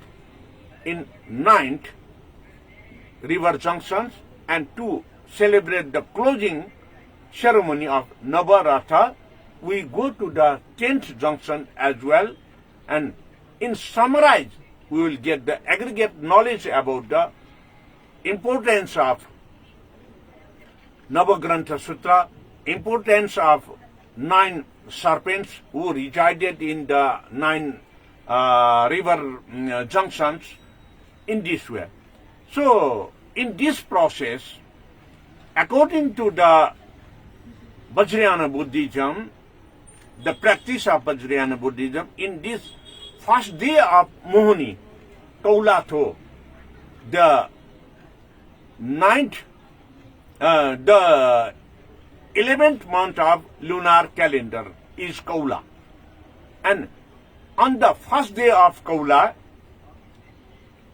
in 9th river junctions, and to celebrate the closing ceremony of Navaratha, we go to the 10th junction as well. And in summarize, we will get the aggregate knowledge about the importance of Navagrantha Sutra, importance of 9 serpents who resided in the 9 river junctions in this way. So, in this process, according to the Vajrayana Buddhism, the practice of Vajrayana Buddhism, in this first day of Mohini, Kaulatho, the 11th month of lunar calendar is Kaula. And on the first day of Kaula,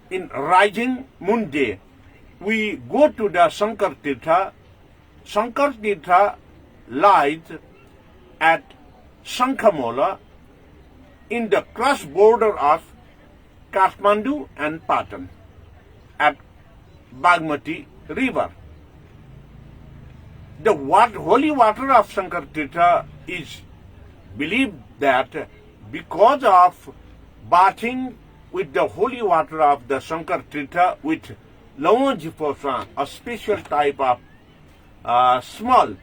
in rising moon day, we go to the Sankar Tirtha. Sankar Tirtha lies at Shankhamola in the cross border of Kathmandu and Patan at Bagmati river. The holy water of Shankar Tirtha is believed that because of bathing with the holy water of the Shankar Tirtha with Lavangi Phosphate, a special type of small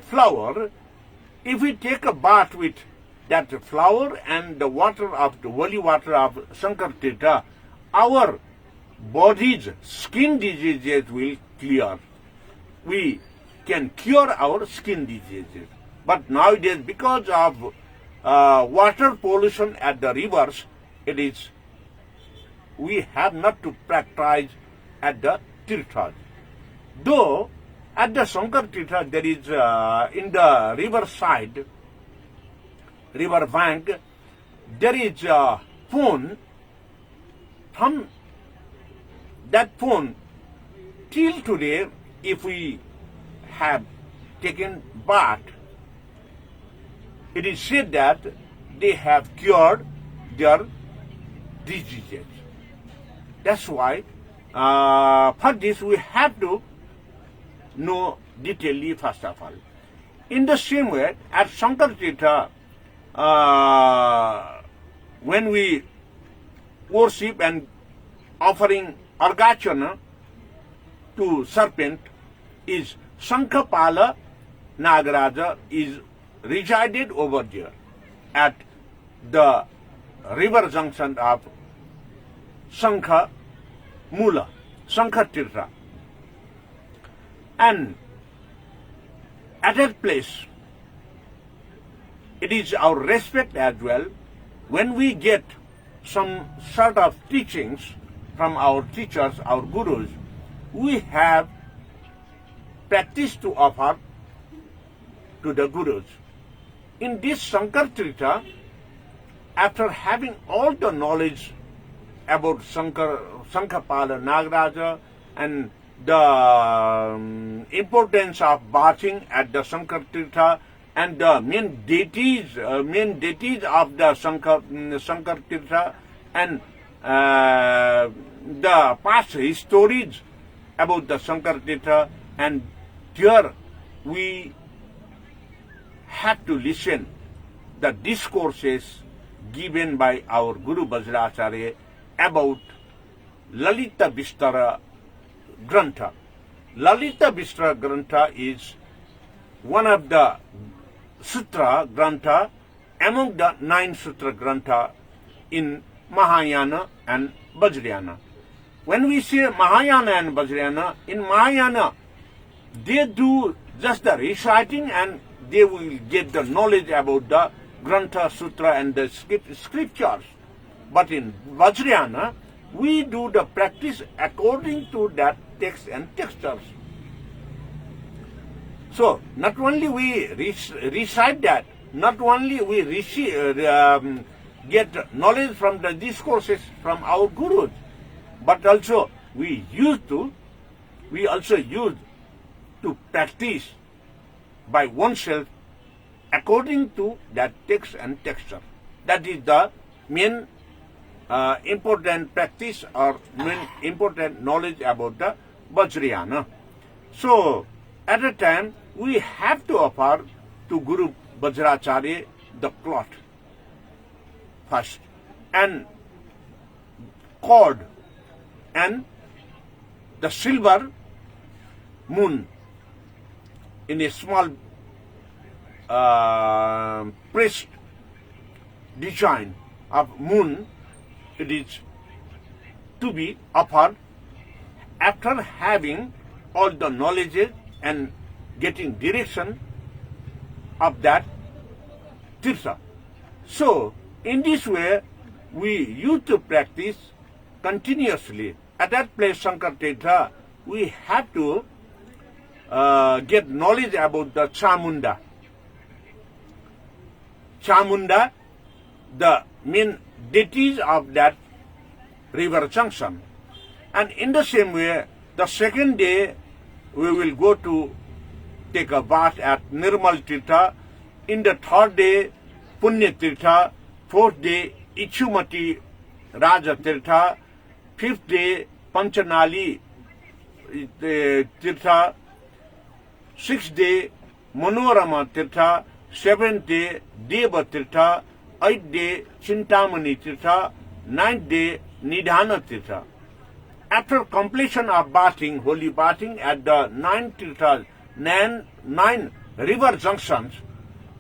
flower, if we take a bath with that flower and the water of the holy water of Shankar Tirtha, our body's skin diseases will clear. We can cure our skin diseases. But nowadays, because of water pollution at the rivers, we have not to practice at the tirthas. Though at the Shankar Tirtha there is in the river side, river bank, there is a pond. From that pond till today, if we have taken bath, it is said that they have cured their diseases. That's why for this we have to know detailedly first of all. In the same way, at Shankar Tirtha, when we worship and offering Argachana to serpent, is Sankhapala Nagaraja is resided over there at the river junction of Shankha Mula, Shankar Tirtha. And at that place, it is our respect as well when we get some sort of teachings from our teachers, our gurus, we have practice to offer to the gurus. In this Shankar Tirtha, after having all the knowledge about Sankhapala Nagaraja and the importance of bathing at the Shankar Tirtha and the main deities of the Shankar Tirtha and the past histories about the Shankar Tirtha, and here we have to listen the discourses given by our Guru Vajracharya about Lalita Vistara Grantha. Lalita Vistara Grantha is one of the Sutra Grantha among the 9 Sutra Grantha in Mahayana and Vajrayana. When we say Mahayana and Vajrayana, in Mahayana, they do just the reciting and they will get the knowledge about the Grantha, Sutra and the scriptures. But in Vajrayana, we do the practice according to that text and textures. So, not only we recite that, not only we get knowledge from the discourses from our gurus, but also we also use to practice by oneself according to that text and texture. That is the main important practice or main important knowledge about the Vajrayana. So, at a time, we have to offer to Guru Vajracharya the cloth first, and cord, and the silver moon in a small pressed design of moon. It is to be offered after having all the knowledge and getting direction of that tirtha. So, in this way, we used to practice continuously. At that place, Shankar Tirtha, we have to get knowledge about the Chamunda. Chamunda, the main deities of that river junction. And in the same way, the second day, we will go to take a bath at Nirmal Tirtha. In the third day, Punya Tirtha. Fourth day, Ichumati Raja Tirtha. 5th day Panchanali Tirtha, 6th day Manorama Tirtha, 7th day Deva Tirtha, 8th day Chintamani Tirtha, 9th day Nidhana Tirtha. After completion of bathing, holy bathing at the 9 tirthas, 9 river junctions,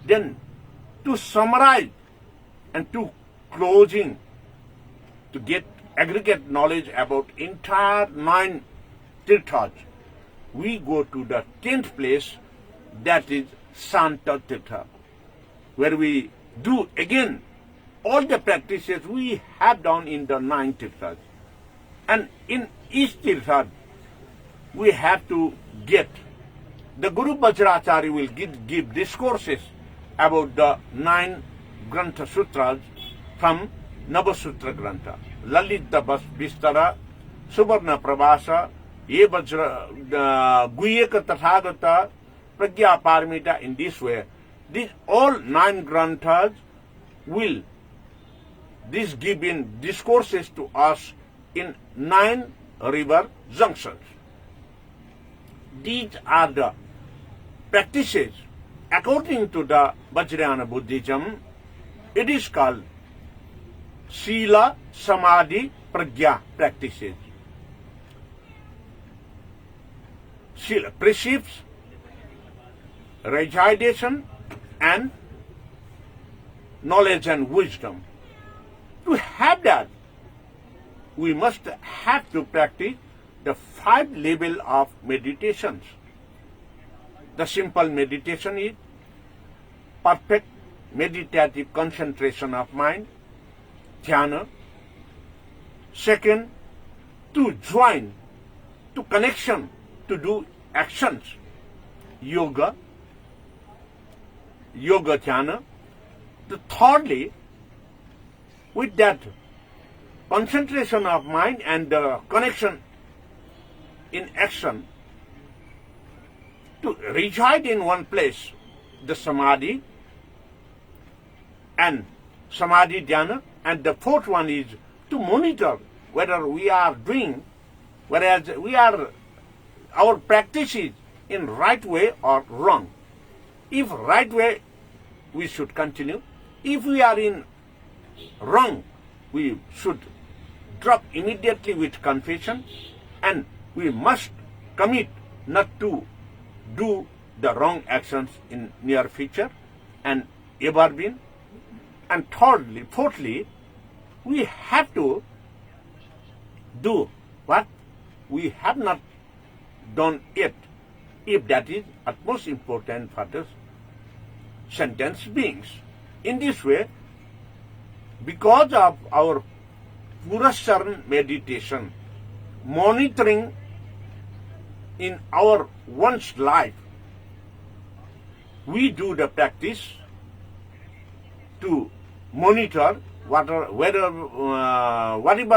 then to summarize and to closing, to get aggregate knowledge about entire 9 tirthas, we go to the 10th place, that is Santa Tirtha, where we do again all the practices we have done in the 9 tirthas. And in each tirtha, we have to get, the Guru Vajracharya will give discourses about the 9 Grantha Sutras from Navasutra Grantha. Lalita Vistara, Suvarna Prabhasa, Ye Vajra, Guyeka Tathagata, Pragya Paramita, in this way. These all 9 Granthas will give in discourses to us in 9 river junctions. These are the practices according to the Vajrayana Buddhism. It is called Sila, Samadhi, Pragya practices. Sila, precepts, recitation, and knowledge and wisdom. To have that, we must have to practice the 5 levels of meditations. The simple meditation is perfect meditative concentration of mind, dhyana. Second, to join, to connection, to do actions, yoga dhyana. Thirdly, with that concentration of mind and connection in action, to reside in one place, the samadhi and samadhi dhyana. And the fourth one is to monitor whether we are doing, whereas our practice is in right way or wrong. If right way, we should continue. If we are in wrong, we should drop immediately with confession, and we must commit not to do the wrong actions in near future and ever been. And fourthly, we have to do what we have not done yet, if that is utmost important for the sentient beings. In this way, because of our Purascharan meditation, monitoring in our one's life, we do the practice to monitor whatever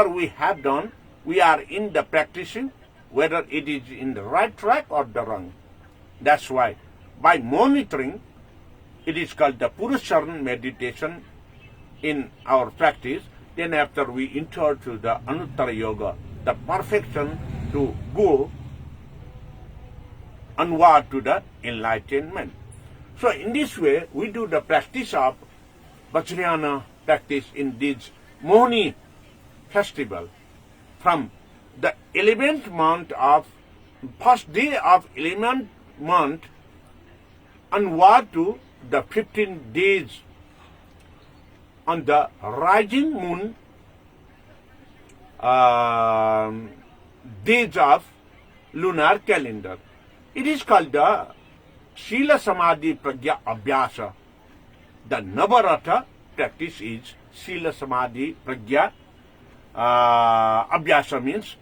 we have done, we are in the practicing, whether it is in the right track or the wrong. That's why by monitoring, it is called the Purascharan meditation in our practice. Then after we enter to the Anuttara Yoga, the perfection to go onward to the enlightenment. So in this way, we do the practice of Vajrayana practice in this Mohini festival from the 11th month of, first day of 11th month onward to the 15 days on the rising moon days of lunar calendar. It is called the Sila Samadhi Pragya Abhyasa. The Navaratha practice is Sila Samadhi Pragya Abhyasa, means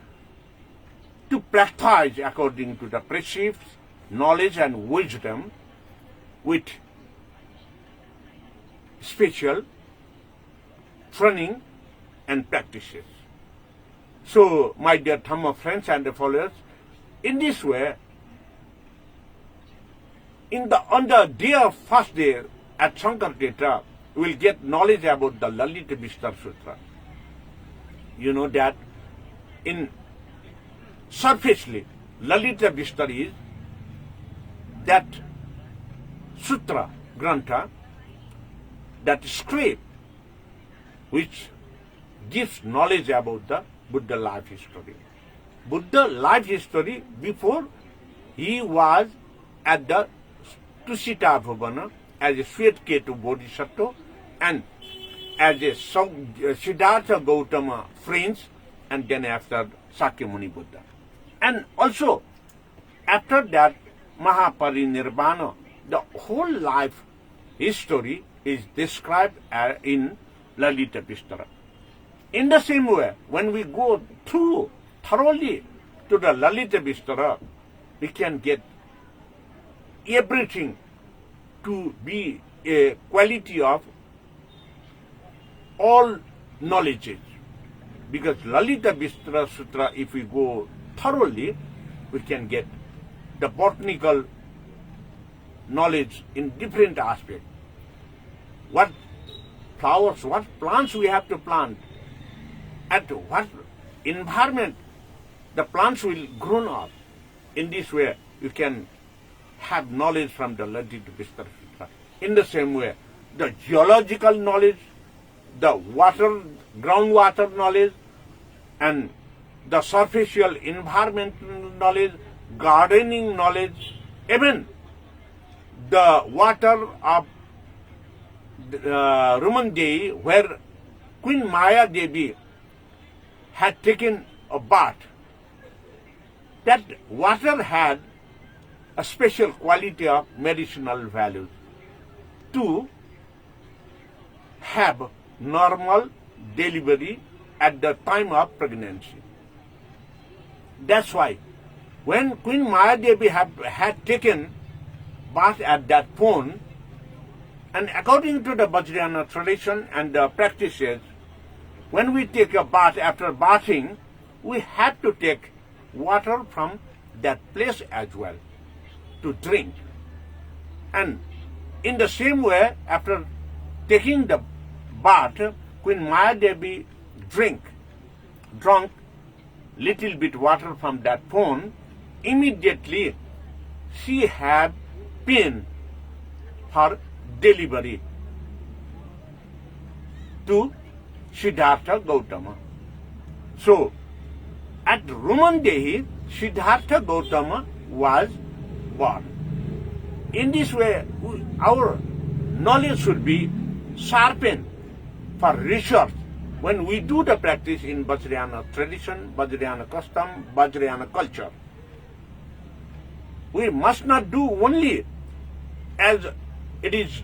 to practice according to the precepts, knowledge and wisdom with special training and practices. So, my dear Dhamma friends and followers, in this way, on the day of first day at Sankartirtha, we will get knowledge about the Lalita Vistar Sutra. You know that in surfacely, Lalita Vistar is that sutra, grantha, that script which gives knowledge about the Buddha life history. Buddha life history before he was at the Tusita Bhavana as a Shvetketu Bodhisattva and as a Siddhartha Gautama prince, and then after Sakyamuni Buddha. And also after that Mahaparinirvana, the whole life history is described in Lalita Vistara. In the same way, when we go through thoroughly to the Lalita Vistara, we can get everything to be a quality of all knowledges. Because Lalita Vistara Sutra, if we go thoroughly, we can get the botanical knowledge in different aspects. What flowers, what plants we have to plant, at what environment the plants will grow up. In this way, you can have knowledge from the Lalita Vistara Sutra. In the same way, the geological knowledge, the water, groundwater knowledge, and the superficial environmental knowledge, gardening knowledge, even the water of Rumandei, where Queen Maya Devi had taken a bath. That water had a special quality of medicinal values to have normal delivery at the time of pregnancy. That's why when Queen Maya Devi had taken bath at that pond, and according to the Vajrayana tradition and the practices, when we take a bath, after bathing, we have to take water from that place as well to drink. And in the same way, after taking the bath, Queen Maya Devi drank little bit water from that pond. Immediately she had pain for delivery to Siddhartha Gautama. So at Rumandehi, Siddhartha Gautama was born. In this way, our knowledge should be sharpened for research when we do the practice in Vajrayana tradition, Vajrayana custom, Vajrayana culture. We must not do only as it is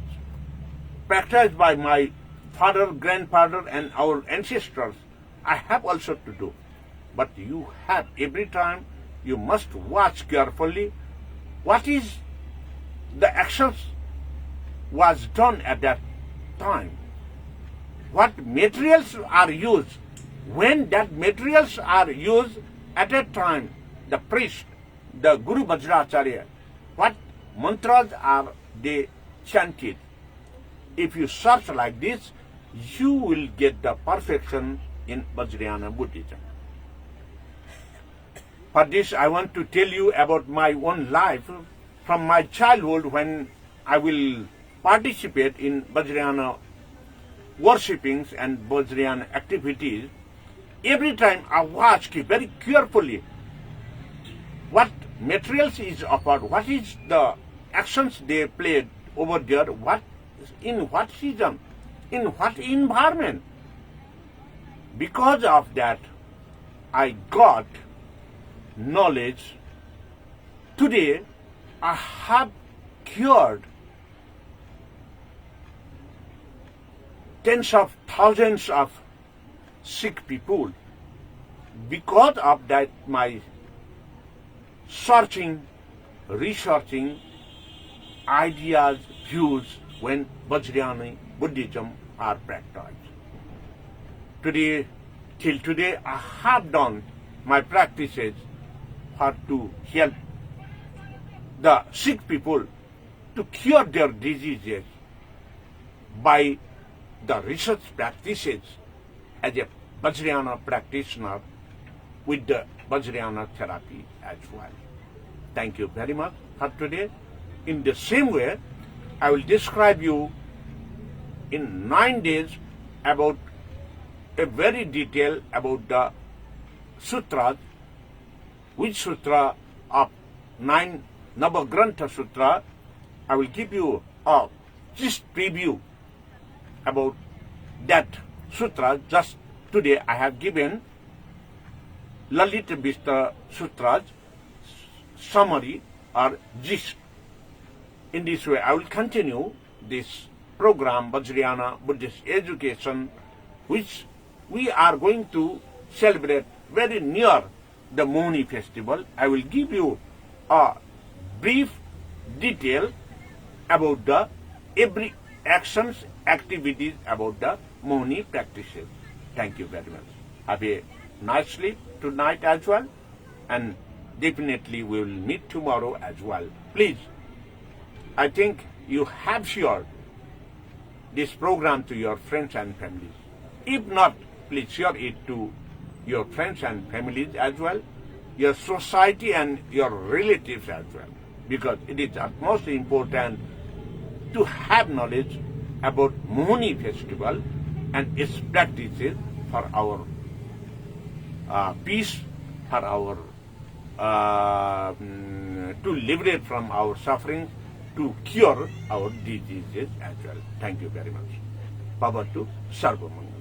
practiced by my father, grandfather, and our ancestors. I have also to do. But you have, every time, you must watch carefully what is the actions was done at that time. What materials are used. When that materials are used at that time, the priest, the Guru Vajracharya, what mantras are they chanted? If you search like this, you will get the perfection in Vajrayana Buddhism. For this, I want to tell you about my own life from my childhood when I will participate in Vajrayana worshippings and Vajrayana activities. Every time I watch very carefully what materials is offered, what is the actions they played over there, in what season, in what environment. Because of that, I got knowledge. Today, I have cured tens of thousands of sick people. Because of that, my searching, researching ideas, views when Vajrayana Buddhism are practiced. Till today, I have done my practices for to help the sick people to cure their diseases by the research practices. As a Vajrayana practitioner, with the Vajrayana therapy as well. Thank you very much for today. In the same way, I will describe you in 9 days about a very detail about the sutras, which sutra of 9 Navagrantha Sutra. I will give you a just preview about that sutra. Just today I have given Lalita Vista Sutra's summary or gist. In this way, I will continue this program, Vajrayana Buddhist Education, which we are going to celebrate very near the Mohini festival. I will give you a brief detail about the every actions, activities about the Mohini practices. Thank you very much. Have a nice sleep tonight as well, and definitely we will meet tomorrow as well. Please, I think you have shared this program to your friends and families. If not, please share it to your friends and families as well, your society and your relatives as well, because it is utmost important to have knowledge about Mohini festival and its practices for our peace, for our to liberate from our suffering, to cure our diseases as well. Thank you very much. Bhavatu Sarvamangala.